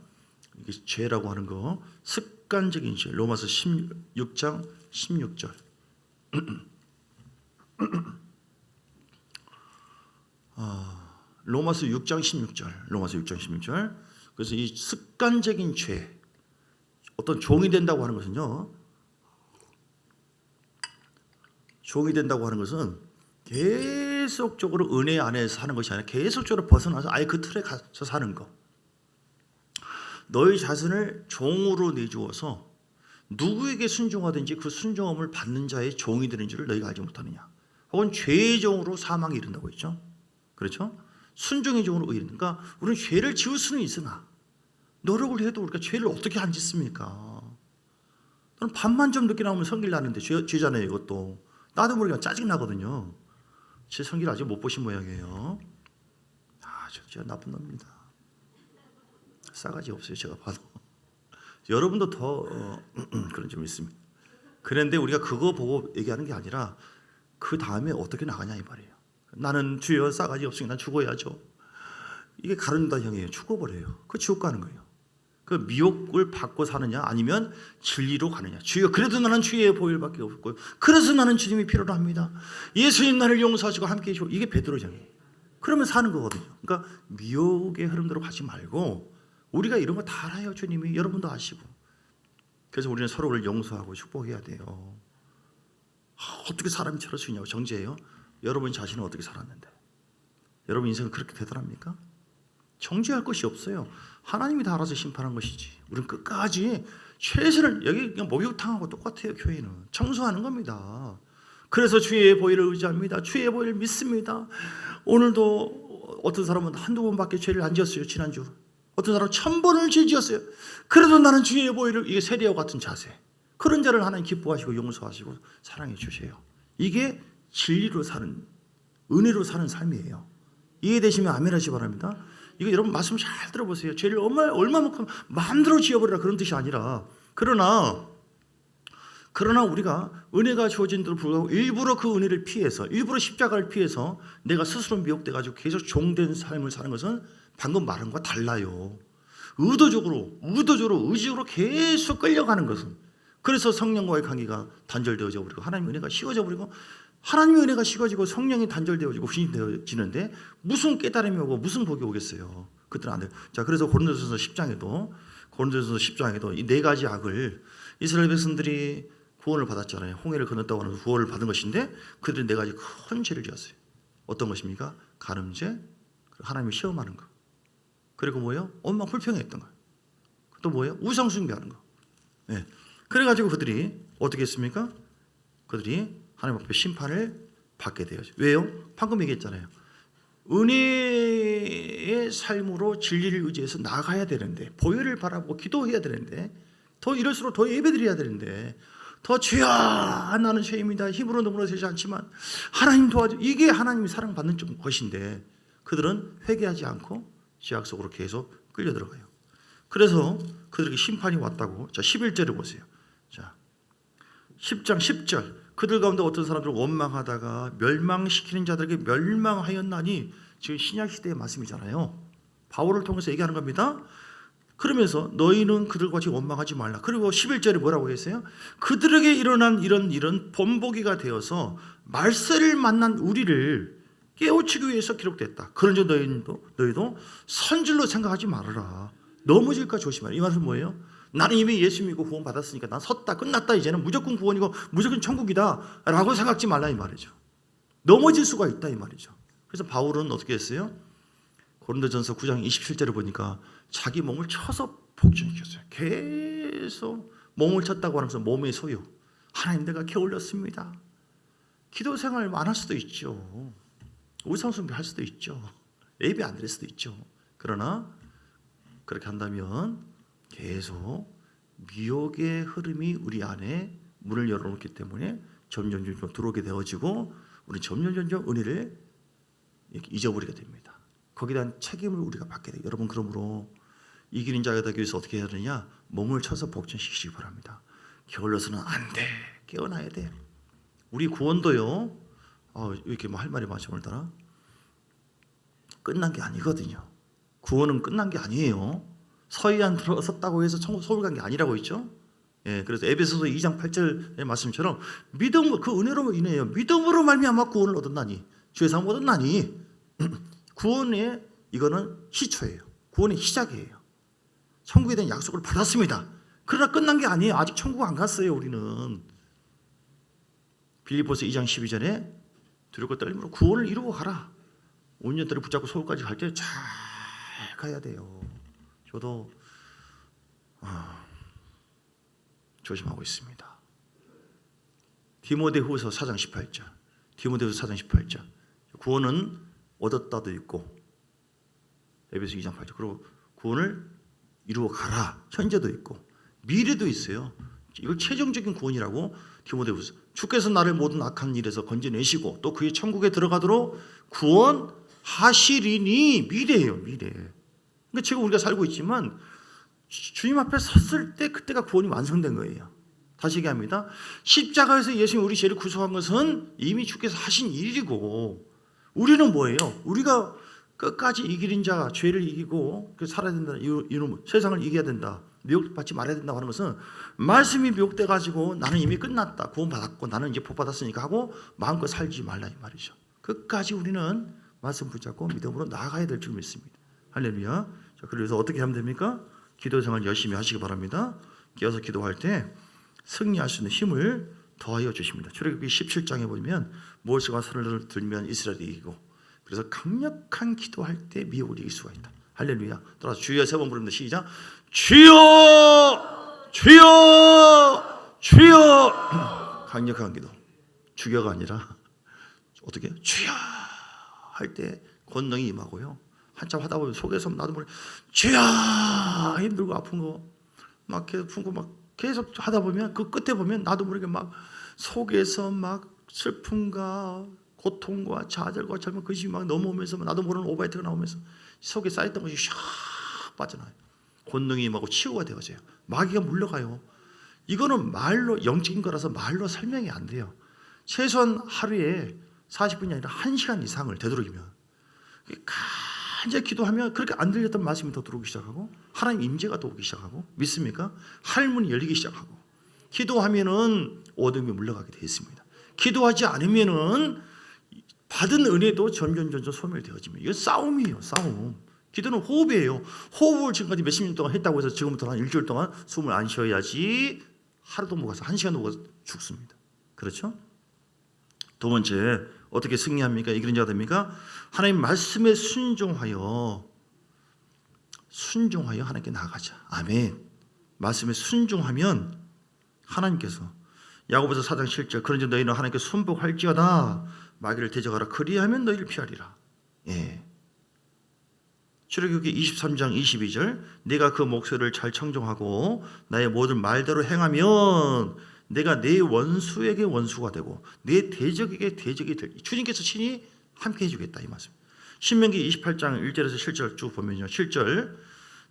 이게 죄라고 하는 거, 습관적인 죄. 로마서 6장 16절. 로마서 6장 16절. 그래서 이 습관적인 죄, 어떤 종이 된다고 하는 것은요, 종이 된다고 하는 것은 계속적으로 은혜 안에서 사는 것이 아니라 계속적으로 벗어나서 아예 그 틀에 가서 사는 것. 너희 자신을 종으로 내주어서 누구에게 순종하든지 그 순종함을 받는 자의 종이 되는 줄을 너희가 알지 못하느냐. 혹은 죄의 종으로 사망에 이른다고 했죠. 그렇죠? 순종의 종으로 의인. 그러니까 우리는 죄를 지을 수는 있으나 노력을 해도 우리가 죄를 어떻게 안 짓습니까? 저는 밤만 좀 늦게 나오면 성길 나는데 죄잖아요. 이것도 나도 모르게 짜증나거든요. 제 성길 아직 못 보신 모양이에요. 제가 나쁜 놈입니다. 싸가지 없어요. 제가 봐도. 여러분도 더 그런 점이 있습니다. 그런데 우리가 그거 보고 얘기하는 게 아니라 그 다음에 어떻게 나가냐 이 말이에요. 나는 주여 싸가지 없으니 난 죽어야죠. 이게 가룟유다 형이에요. 죽어버려요. 그 지옥 가는 거예요. 그 미혹을 받고 사느냐 아니면 진리로 가느냐. 주여 그래도 나는 주의 보혈밖에 없고 그래서 나는 주님이 필요로 합니다. 예수님 나를 용서하시고 함께해 주시고, 이게 베드로장이에요. 그러면 사는 거거든요. 그러니까 미혹의 흐름대로 가지 말고, 우리가 이런 거 다 알아요. 주님이 여러분도 아시고. 그래서 우리는 서로를 용서하고 축복해야 돼요. 어떻게 사람이 저럴 수 있냐고. 정죄해요. 여러분 자신은 어떻게 살았는데? 여러분 인생은 그렇게 대단합니까? 정죄할 것이 없어요. 하나님이 다 알아서 심판한 것이지. 우리는 끝까지 최선을, 여기 그냥 목욕탕하고 똑같아요. 교회는 청소하는 겁니다. 그래서 주의 보혈을 의지합니다. 주의 보혈을 믿습니다. 오늘도 어떤 사람은 한두 번밖에 죄를 안 지었어요. 지난주 어떤 사람은 1000번을 죄 지었어요. 그래도 나는 주의 보혈을, 이게 세리와 같은 자세. 그런 자를 하나님 기뻐하시고 용서하시고 사랑해 주세요. 이게 진리로 사는, 은혜로 사는 삶이에요. 이해되시면 아멘 하시기 바랍니다. 이거 여러분 말씀 잘 들어보세요. 죄를 얼마만큼 마음대로 지어버리라 그런 뜻이 아니라, 그러나 우리가 은혜가 주어진데도 불구하고 일부러 그 은혜를 피해서, 일부러 십자가를 피해서 내가 스스로 미혹돼가지고 계속 종된 삶을 사는 것은 방금 말한 것과 달라요. 의도적으로 의지적으로 계속 끌려가는 것은, 그래서 성령과의 관계가 단절되어져 버리고 하나님의 은혜가 식어져 버리고, 하나님의 은혜가 식어지고 성령이 단절되어지고 후진되어지는데 무슨 깨달음이 오고 무슨 복이 오겠어요. 그들은 안 돼요. 자, 그래서 고린도전서 10장에도 이 네 가지 악을 이스라엘 백성들이 구원을 받았잖아요. 홍해를 건넜다고 하는 구원을 받은 것인데 그들이 네 가지 큰 죄를 지었어요. 어떤 것입니까? 간음죄, 하나님을 시험하는 거, 그리고 뭐예요? 원망 불평했던 거, 또 뭐예요? 우상 숭배하는 거. 네. 그래가지고 그들이 어떻게 했습니까? 그들이 하나님 앞에 심판을 받게 되어요. 왜요? 방금 얘기했잖아요. 은혜의 삶으로 진리를 의지해서 나가야 되는데, 보혈을 바라보고 기도해야 되는데, 더 이럴수록 더 예배드려야 되는데, 더 주야 나는 죄입니다. 힘으로 너무나 되지 않지만 하나님 도와줘. 이게 하나님이 사랑받는 좀 것인데 그들은 회개하지 않고 죄악 속으로 계속 끌려 들어가요. 그래서 그들에게 심판이 왔다고. 자, 11절을 보세요. 자, 10장 10절. 그들 가운데 어떤 사람들은 원망하다가 멸망시키는 자들에게 멸망하였나니, 지금 신약 시대의 말씀이잖아요. 바울을 통해서 얘기하는 겁니다. 그러면서 너희는 그들과 같이 원망하지 말라. 그리고 11절에 뭐라고 했어요? 그들에게 일어난 이런 본보기가 되어서 말세를 만난 우리를 깨우치기 위해서 기록됐다. 그런즉 너희도 선질로 생각하지 말아라. 넘어질까 조심하라. 이 말은 뭐예요? 나는 이미 예수 믿고 구원 받았으니까 난 섰다, 끝났다, 이제는 무조건 구원이고 무조건 천국이다 라고 생각하지 말라 이 말이죠. 넘어질 수가 있다 이 말이죠. 그래서 바울은 어떻게 했어요? 고린도전서 9장 27절을 보니까 자기 몸을 쳐서 복종시켰어요. 계속 몸을 쳤다고 하면서 몸의 소유, 하나님 내가 게을렀습니다. 기도 생활 안 할 수도 있죠. 우상숭배 할 수도 있죠. 예배 안 드릴 수도 있죠. 그러나 그렇게 한다면 계속 미혹의 흐름이 우리 안에 문을 열어놓기 때문에 점점 들어오게 되어지고 우리 점점 은혜를 잊어버리게 됩니다. 거기에 대한 책임을 우리가 받게 돼요. 여러분, 그러므로 이기는 자가 되기 위해서 어떻게 해야 되느냐? 몸을 쳐서 복종시키시기 바랍니다. 게을러서는 안 돼. 깨어나야 돼. 우리 구원도요, 이렇게 할 말이 많지 오늘따라 끝난 게 아니거든요. 구원은 끝난 게 아니에요. 서희안 들어섰다고 해서 서울 간 게 아니라고 있죠. 예, 그래서 에베소서 2장 8절의 말씀처럼 믿음, 그 은혜로 인해요. 믿음으로 말미암아 구원을 얻었나니, 주의 상 얻었나니. 구원의 이거는 시초예요. 구원의 시작이에요. 천국에 대한 약속을 받았습니다. 그러나 끝난 게 아니에요. 아직 천국 안 갔어요. 우리는 빌립보서 2장 12절에 두렵고 떨림으로 구원을 이루고 가라. 온전대로 붙잡고 서울까지 갈 때 잘 가야 돼요. 저도 조심하고 있습니다. 디모데후서 4장 18절. 디모데후서 4장 18절. 구원은 얻었다도 있고, 에베소 2장 8절. 그리고 구원을 이루어 가라. 현재도 있고 미래도 있어요. 이걸 최종적인 구원이라고 디모데후서. 주께서 나를 모든 악한 일에서 건져내시고 또 그의 천국에 들어가도록 구원하시리니. 미래예요, 미래. 그러니까 지금 우리가 살고 있지만 주님 앞에 섰을 때 그때가 구원이 완성된 거예요. 다시 얘기합니다. 십자가에서 예수님이 우리 죄를 구속한 것은 이미 주께서 하신 일이고, 우리는 뭐예요? 우리가 끝까지 이기는 자가 죄를 이기고 살아야 된다. 이놈 세상을 이겨야 된다. 미혹받지 말아야 된다고 하는 것은 말씀이 미혹돼 가지고 나는 이미 끝났다, 구원 받았고 나는 이제 복 받았으니까 하고 마음껏 살지 말라 이 말이죠. 끝까지 우리는 말씀 붙잡고 믿음으로 나아가야 될 줄 믿습니다. 할렐루야. 자, 그래서 어떻게 하면 됩니까? 기도 생활 열심히 하시기 바랍니다. 깨어서 기도할 때 승리할 수 있는 힘을 더하여 주십니다. 출애굽기 17장에 보면 모세가 손을 들면 이스라엘이 이기고, 그래서 강력한 기도할 때 미혹을 이길 수가 있다. 할렐루야. 따라서 주여 3번 부릅니다. 시작. 주여, 주여, 주여. 강력한 기도. 주여가 아니라 어떻게? 주여 할 때 권능이 임하고요. 한참 하다 보면 속에서 나도 모르게 주여, 힘들고 아픈 거 막 계속 품고 막 계속 하다 보면 그 끝에 보면 나도 모르게 막 속에서 막 슬픔과 고통과 좌절과 젊은 그것이 막 넘어오면서 나도 모르는 오바이트가 나오면서 속에 쌓였던 것이 샥 빠져나와요. 권능이 임하고 치유가 되어져요. 마귀가 물러가요. 이거는 말로, 영적인 거라서 말로 설명이 안 돼요. 최소한 하루에 40분이 아니라 1시간 이상을 되도록이면 완전히 기도하면 그렇게 안 들렸던 말씀이 더 들어오기 시작하고 하나님 임재가 더 오기 시작하고 믿습니까? 할문이 열리기 시작하고 기도하면은 어둠이 물러가게 되어 있습니다. 기도하지 않으면은 받은 은혜도 점점 소멸되어집니다. 이건 싸움이에요, 싸움. 기도는 호흡이에요. 호흡을 지금까지 몇십 년 동안 했다고 해서 지금부터 한 일주일 동안 숨을 안 쉬어야지 하루도 못 가서 한 시간도 못 가서 죽습니다. 그렇죠? 두 번째, 어떻게 승리합니까? 이기는 자가 됩니까? 하나님 말씀에 순종하여 하나님께 나아가자. 아멘. 말씀에 순종하면 하나님께서 야고보서 4장 7절 그런즉 너희는 하나님께 순복할지어다 마귀를 대적하라 그리하면 너희를 피하리라. 예. 출애굽기 23장 22절 내가 그 목소리를 잘 청종하고 나의 모든 말대로 행하면 내가 내 원수에게 원수가 되고 내 대적에게 대적이 될 주님께서 친히 함께 해주겠다 이 말씀. 신명기 28장 1절에서 7절 쭉 보면요. 7절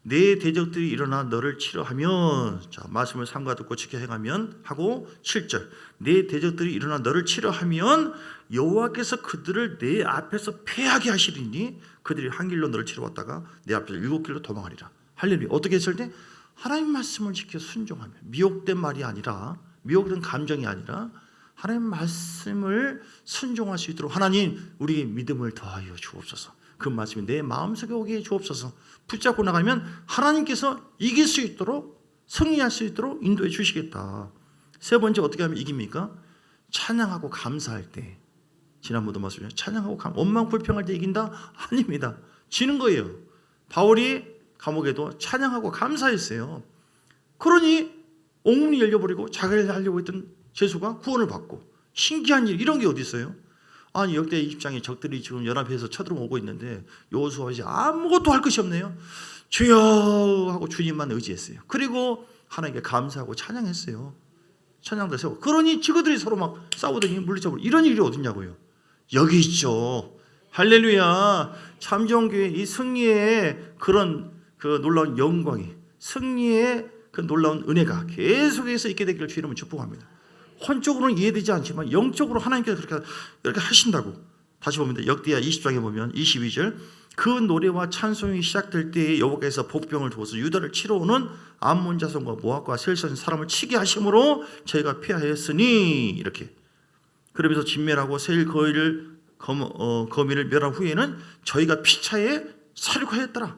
내 대적들이 일어나 너를 치러하면 자 말씀을 삼가 듣고 지켜 행하면 하고 7절 내 대적들이 일어나 너를 치러하면 여호와께서 그들을 내 앞에서 패하게 하시리니 그들이 한 길로 너를 치러 왔다가 내 앞에서 7길로 도망하리라. 할렐루야. 어떻게 했을 때 하나님 말씀을 지켜 순종하면 미혹된 말이 아니라 미혹된 감정이 아니라 하나님 말씀을 순종할 수 있도록 하나님 우리의 믿음을 더하여 주옵소서. 그 말씀이 내 마음속에 오게 해 주옵소서. 붙잡고 나가면 하나님께서 이길 수 있도록 승리할 수 있도록 인도해 주시겠다. 세 번째 어떻게 하면 이깁니까? 찬양하고 감사할 때. 지난번도 말씀드렸죠. 찬양하고 원망 불평할 때 이긴다? 아닙니다. 지는 거예요. 바울이 감옥에도 찬양하고 감사했어요. 그러니 옥문이 열려버리고 자기를 하려고 했던 죄수가 구원을 받고 신기한 일 이런 게 어디 있어요? 아니 역대 20장에 적들이 지금 연합해서 쳐들어오고 있는데 여호수아가 이제 아무것도 할 것이 없네요. 주여 하고 주님만 의지했어요. 그리고 하나님께 감사하고 찬양했어요. 찬양도 세우고 그러니 지그들이 서로 막 싸우더니 물리쳐버리고 이런 일이 어딨냐고요. 여기 있죠. 할렐루야. 참정교회 이 승리의 그런 그 놀라운 영광이 승리의 그 놀라운 은혜가 계속해서 있게 되기를 주 이름으로 축복합니다. 혼적으로는 이해되지 않지만 영적으로 하나님께서 그렇게 하신다고. 다시 봅니다. 역대하 20장에 보면 22절 그 노래와 찬송이 시작될 때에 여호와께서 복병을 두어서 유다를 치러 오는 암몬 자손과 모압과 셀선 사람을 치게 하심으로 저희가 피하였으니 이렇게 그러면서 진멸하고 세일 거미를 멸한 후에는 저희가 피차에 사륙하였더라.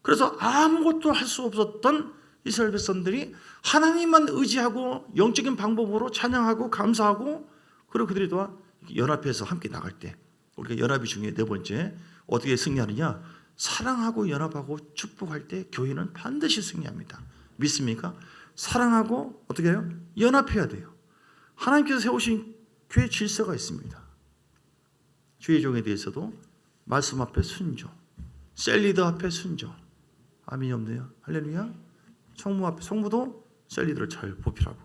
그래서 아무것도 할 수 없었던 이스라엘 백성들이 하나님만 의지하고 영적인 방법으로 찬양하고 감사하고 그리고 그들이 또 연합해서 함께 나갈 때 우리가 연합이 중에 네 번째 어떻게 승리하느냐? 사랑하고 연합하고 축복할 때 교회는 반드시 승리합니다. 믿습니까? 사랑하고 어떻게 해요? 연합해야 돼요. 하나님께서 세우신 교회 질서가 있습니다. 주의 종에 대해서도 말씀 앞에 순종, 셀리더 앞에 순종. 아멘이 없네요. 할렐루야. 성무 앞에 성무도 셀리더를 잘 보필하고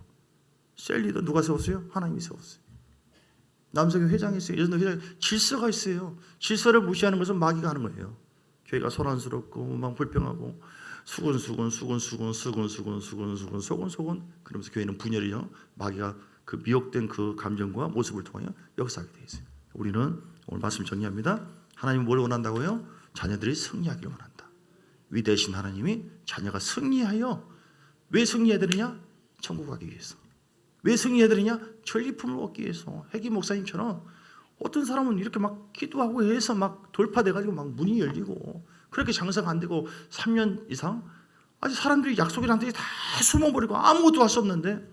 셀리더 누가 세웠어요? 하나님이 세웠어요. 남성교 회장이 있어요. 여성교 회장이 질서가 있어요. 질서를 무시하는 것은 마귀가 하는 거예요. 교회가 소란스럽고 막 불평하고 수근수근 그러면서 교회는 분열이요. 마귀가 그 미혹된 그 감정과 모습을 통하여 역사하게 되어 있어요. 우리는 오늘 말씀 정리합니다. 하나님은 뭘 원한다고요? 자녀들이 승리하기를 원한다. 위대하신 하나님이 자녀가 승리하여 왜 승리해야 되느냐? 천국 가기 위해서. 왜 승리해야 되느냐? 전리품을 얻기 위해서. 회기 목사님처럼 어떤 사람은 이렇게 막 기도하고 해서 막 돌파돼가지고 막 문이 열리고 그렇게 장사가 안 되고 3년 이상 아직 사람들이 약속이라는 데다 숨어버리고 아무것도 할 수 없는데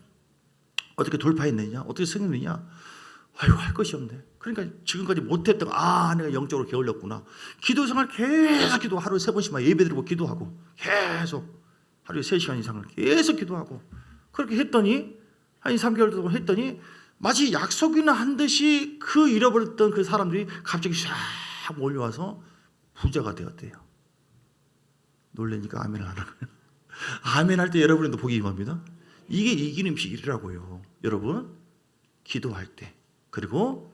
어떻게 돌파했느냐? 어떻게 승리했느냐? 아이고 할 것이 없네. 그러니까 지금까지 못했던 내가 영적으로 게을렀구나. 기도 생활 계속 기도 하루에 3번씩만 예배드리고 기도하고 계속 하루에 3시간 이상을 계속 기도하고 그렇게 했더니 한 3개월 동안 했더니 마치 약속이나 한 듯이 그 잃어버렸던 그 사람들이 갑자기 샥 몰려와서 부자가 되었대요. 놀라니까 아멘을 안 하는 거예요. 아멘 할 때 여러분도 복이 임합니다. 이게 이기는 비결이라고요. 여러분 기도할 때 그리고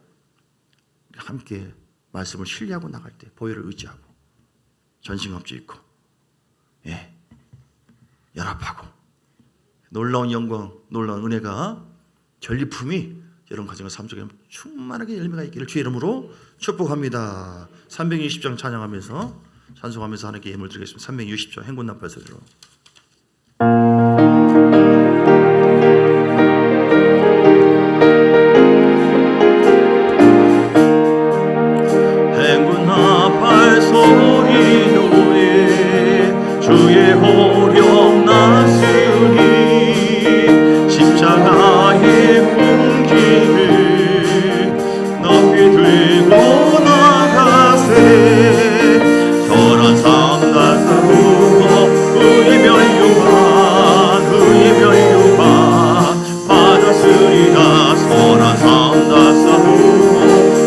함께 말씀을 신뢰하고 나갈 때 보혈을 의지하고 전신갑주 입고 연합하고 놀라운 영광 놀라운 은혜가 전리품이 여러분 가정의 삶 속에 충만하게 열매가 있기를 주의 이름으로 축복합니다. 320장 찬양하면서 찬송하면서 하나님께 예물 드리겠습니다. 360조 행군나팔 소리로. 행군나팔 소리로에 주의 호령 났으니 십자가의 공기를 높이 들고 나가세. 선한 삶 나사고 의의 면류관 받았으리라. 선한 삶 나사고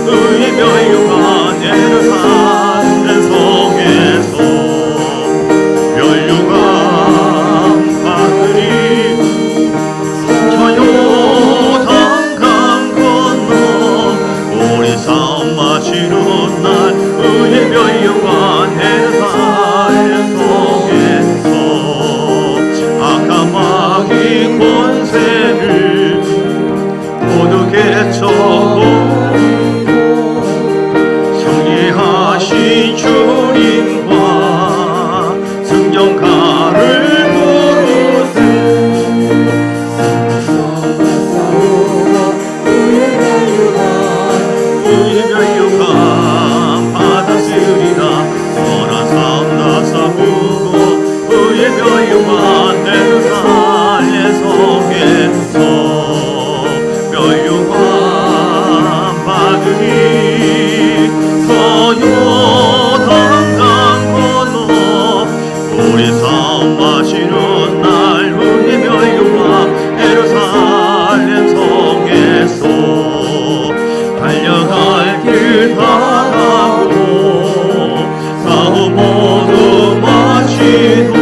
의의 면류관 예루살렘 성에서 면류관 받으리. 저 요단 강 건너 우리 싸움 마치러 날 의의 면류관 예루살렘 성에서 악한 권세를 모두 개쳐고 승리하신 주님과 승전가를 부르세. 의의 면류관 받았으리라. 선한 삶 나사부고 의의 면류관 예루살렘 성에서 면류관 받으리. 저 요단 강 건너 우리 싸움 마시는 날 의의 면류관 예루살렘 성에서 달려갈 길 다가고 싸움 모두 마치고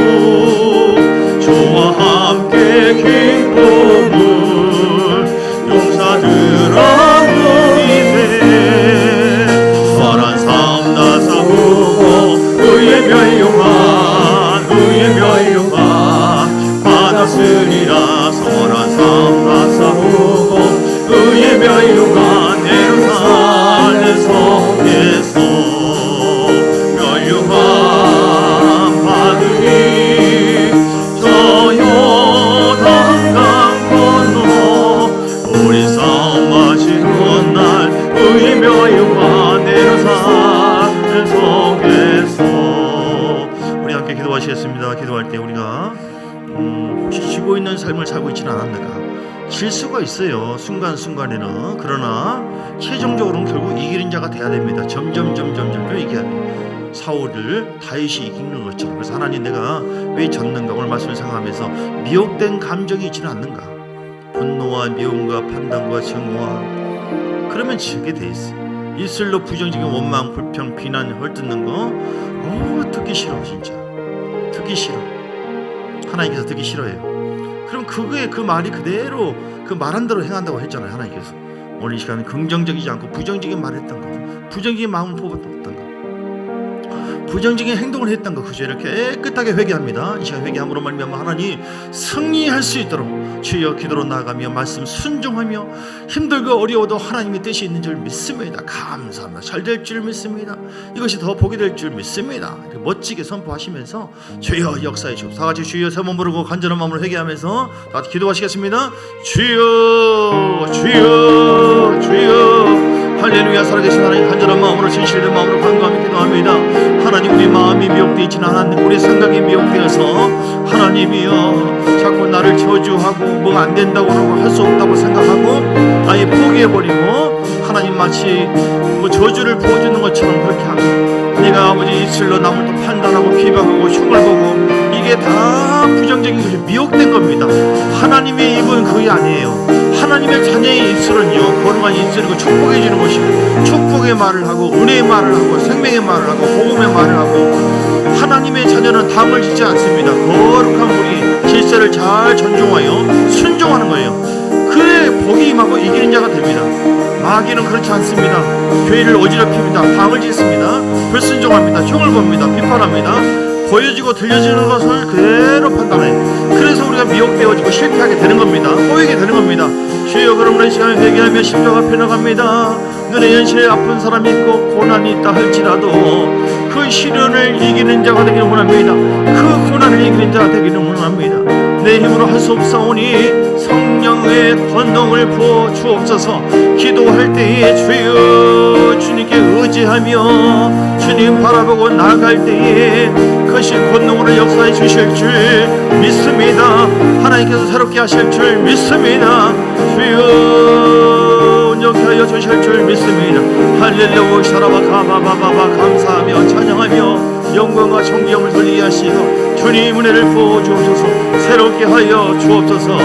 주와 함께 기쁨을 용사들아 누리세. 선한 삶 나사부고 의의 면류관 받았으리라. 선한 삶 나사부고 의의 면류관 예루살렘 성에서 면류관 받으리. 저 요단 강 건너 우리 싸움 마치는 날 의의 면류관 예루살렘 성에서. 우리 함께 기도하시겠습니다. 기도할 때 우리가 혹시 지고 있는 삶을 살고 있지는 않았는가? 질 수가 있어요, 순간순간에는. 그러나 최종적으로는 결국 이기는 자가 돼야 됩니다. 점점 이겨야 돼요. 사울을 다윗이 이기는 것처럼. 그래서 하나님, 내가 왜 졌는가? 오늘 말씀을 생각하면서 미혹된 감정이 있지는 않는가? 분노와 미움과 판단과 증오와, 그러면 지게 돼 있어. 입술로 부정적인 원망, 불평, 비난, 헐뜯는 거 듣기 싫어. 진짜 듣기 싫어. 하나님께서 듣기 싫어해요. 그럼 그거에 그 말이 그대로 그 말한 대로 행한다고 했잖아요. 하나님께서 오늘 이 시간은 긍정적이지 않고 부정적인 말을 했던 거, 부정적인 마음을 뽑았던 거, 부정적인 행동을 했던 거, 그 죄를 깨끗하게 회개합니다. 이 시간 회개함으로 말미암아 하나님 승리할 수 있도록 주여 기도로 나아가며 말씀 순종하며 힘들고 어려워도 하나님의 뜻이 있는 줄 믿습니다. 감사합니다. 잘 될 줄 믿습니다. 이것이 더 복이 될 줄 믿습니다. 이렇게 멋지게 선포하시면서 주여 역사해 주옵소서. 다 같이 주여 세 번 부르고 간절한 마음으로 회개하면서 다 같이 기도하시겠습니다. 주여 주여 주여. 할렐루야. 살아계신 하나님, 간절한 마음으로 진실된 마음으로 간구하며 기도합니다. 하나님, 우리 마음이 미혹되어 있지는 않았는데 우리 생각이 미혹되어서 하나님이여 자꾸 나를 저주하고 뭐가 안 된다고 그러고 할 수 없다고 생각하고 아예 포기해버리고 하나님 마치 뭐 저주를 부어주는 것처럼 그렇게 하고 내가 아버지 입술로 남을 또 판단하고 비방하고 흉을 보고 이게 다 부정적인 것이 미혹된 겁니다. 하나님의 입은 그게 아니에요. 하나님의 자녀의 입술은요, 거룩한 입술이고 축복해 주는 것이고 축복의 말을 하고 은혜의 말을 하고 생명의 말을 하고 복음의 말을 하고 하나님의 자녀는 담을 짓지 않습니다. 거룩한 우리 질서를 잘 존중하여 순종하는 거예요. 그래 복이 임하고 이기는 자가 됩니다. 마귀는 그렇지 않습니다. 교회를 어지럽힙니다. 담을 짓습니다. 불순종합니다. 흉을 봅니다. 비판합니다. 보여지고 들려지는 것을 그대로 판단해요. 그래서 우리가 미혹되어지고 실패하게 되는 겁니다. 꼬이게 되는 겁니다. 주여, 그러므로 이 시간에 회개하며 십자가 앞에 나갑니다. 눈에 현실에 아픈 사람이 있고 고난이 있다 할지라도 그 시련을 이기는 자가 되기를 원합니다. 그 고난을 이기는 자가 되기를 원합니다. 내 힘으로 할 수 없사오니 성령의 권능을 부어 주옵소서. 기도할 때에 주여 주님께 의지하며 주님 바라보고 나아갈 때에 크신 권능으로 역사해 주실 줄 믿습니다. 하나님께서 새롭게 하실 줄 믿습니다. 주여 온전케 하여 주실 줄 믿습니다. 할렐루야 샤라바 가바바바바 감사하며 찬양하며 영광과 존귀함을 돌리게 하시고 주님 은혜를 부어 주옵소서. 새롭게 하여 주옵소서.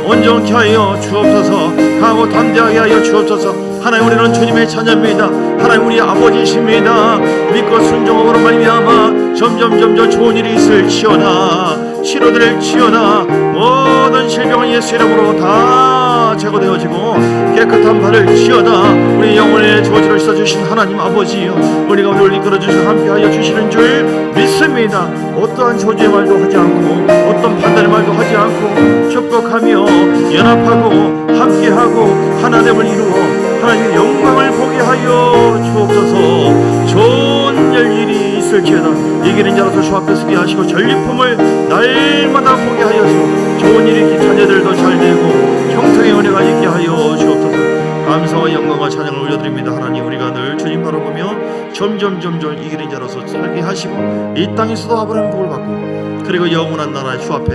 온전케 하여 주옵소서. 강하고 담대하게 하여 주옵소서. 하나님 우리는 주님의 자녀입니다. 하나님 우리 아버지이십니다. 믿고 순종함으로 말미암아 점점 좋은 일이 있을지어다. 치료될지어다. 모든 질병은 예수 이름으로 다 제거되어지고 깨끗한 발을 지어다. 우리 영혼의 저주를 씻어주신 하나님 아버지여, 우리가 우리를 이끌어주시고 함께하여 주시는 줄 믿습니다. 어떠한 저주의 말도 하지 않고 어떤 판단의 말도 하지 않고 축복하며 연합하고 함께하고 하나됨을 이루어 하나님의 영광을 보게 하여 주옵소서. 좋은 일이 있을지어다. 이기는 자로서 주 앞에 서게 하시고 전리품을 날마다 보게 하여서 좋은 일이 자녀들도 잘되고 형통의 은혜가 있게 하여 주옵소서. 감사와 영광과 찬양을 올려드립니다. 하나님 우리가 늘 주님 바라보며 점점 이기는 자로서 살게 하시고 이 땅에서도 아브라함의 복을 받고 그리고 영원한 나라의 주 앞에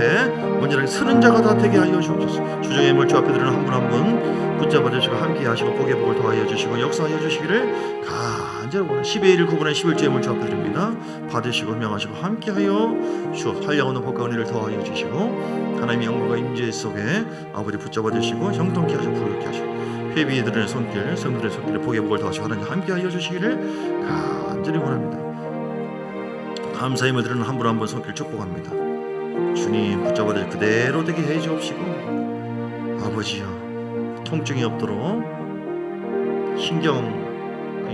온전하게 서는 자가 다 되게 하여 주옵소서. 주정의 힘을 주 앞에 드리는 한 분 한 분 붙잡아 주시고 함께 하시고 복의 복을 더하여 주시고 역사하여 주시기를 간절히 원합니다. 12일 9분의 11주의 힘을 주 앞에 드립니다. 받으시고 명하시고 함께 하여 주옵소서. 한량없는 복과 은혜를 더하여 주시고 하나님의 영광과 임재 속에 아버지 붙잡아 주시고 형통케 하시고 부르게 하시고 회비들의 손길 성들의 손길에 복의 복을 더하시고 하나님 함께 하여 주시기를 간절히 원합니다. 감사 힘을 드리는 한 분 한 분 손길 축복합니다. 주님 붙잡아 주시고 그대로 되게 해 주옵시고 아버지여 통증이 없도록 신경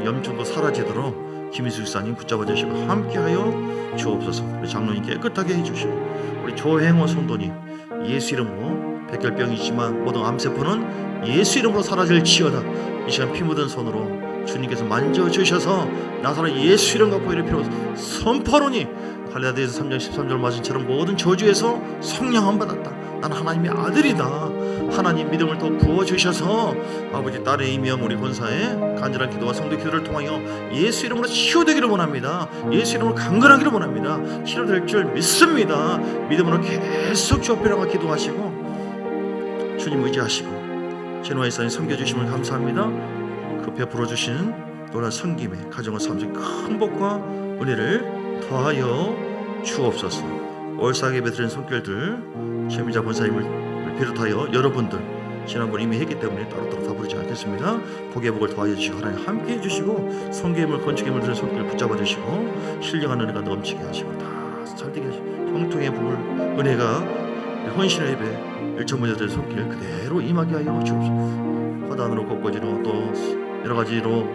염증도 사라지도록 김희수 집사님 붙잡아 주시고 함께하여 주옵소서. 우리 장로님 깨끗하게 해주시고 우리 조행호 성도님 예수 이름으로 백혈병이 있지만 모든 암세포는 예수 이름으로 사라질지어다. 이 시간 피 묻은 손으로 주님께서 만져주셔서 나사렛 예수 이름 갖고 이를 피로 선포하노니 갈라디아서 3장 13절 말씀처럼 모든 저주에서 성령함 받았다. 나는 하나님의 아들이다. 하나님 믿음을 더 부어주셔서 아버지 딸의 이미엄 우리 권사의 간절한 기도와 성도 기도를 통하여 예수 이름으로 치유되기를 원합니다. 예수 이름으로 강건하기를 원합니다. 치료될 줄 믿습니다. 믿음으로 계속 주 앞에 나가 기도하시고 주님 의지하시고 제노아의 사인 섬겨주심을 감사합니다. 그 베풀어 주시는 놀라운 성김에 가정과 삶속에 큰 복과 은혜를 더하여 주옵소서. 올사하게 베드린 손길들 최미자 권사님을 비롯하여 여러분들 지난번 이미 했기 때문에 따로따로 다 부르지 않겠습니다. 복의 복을 더하여 주시고 하나님 함께 해주시고 성계물 건축계물 드린 손길 붙잡아 주시고 신령한 은혜가 넘치게 하시고 다 잘되게 하시고 형통의 부을 은혜가 헌신의 예배 일천문제들의 손길 그대로 임하게 하여 주옵소서. 허단으로 곳곳이로 또 여러 가지로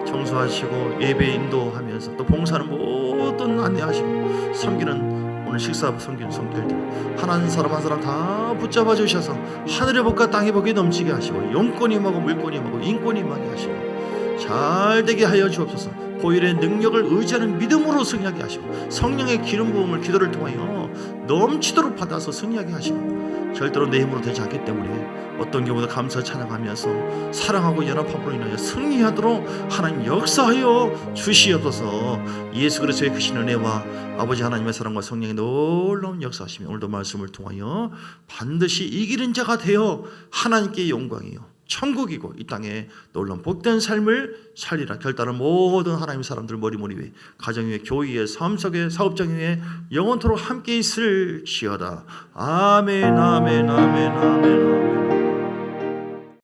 청소하시고 예배 인도하면서 또 봉사는 모든 안내하시고 섬기는 오늘 식사 섬기는 손길들 한 사람 한 사람 다 붙잡아 주셔서 하늘의 복과 땅의 복이 넘치게 하시고 영권이 임하고 물권이 임하고 인권이 임하게 하시고 잘되게 하여 주옵소서. 보혈의 능력을 의지하는 믿음으로 승리하게 하시고 성령의 기름 부음을 기도를 통하여 넘치도록 받아서 승리하게 하시고 절대로 내 힘으로 되지 않기 때문에 어떤 경우도 감사 찬양하면서 사랑하고 연합함으로 인하여 승리하도록 하나님 역사하여 주시옵소서. 예수 그리스도의 크신 은혜와 아버지 하나님의 사랑과 성령의 놀라운 역사하시며 오늘도 말씀을 통하여 반드시 이기는 자가 되어 하나님께 영광이요 천국이고 이 땅에 놀라운 복된 삶을 살리라. 결단은 모든 하나님의 사람들 머리머리 위에 가정 위에 교회 위에 삶 속에 사업장 위에 영원토록 함께 있을지어다. 아멘 아멘 아멘 아멘 아멘.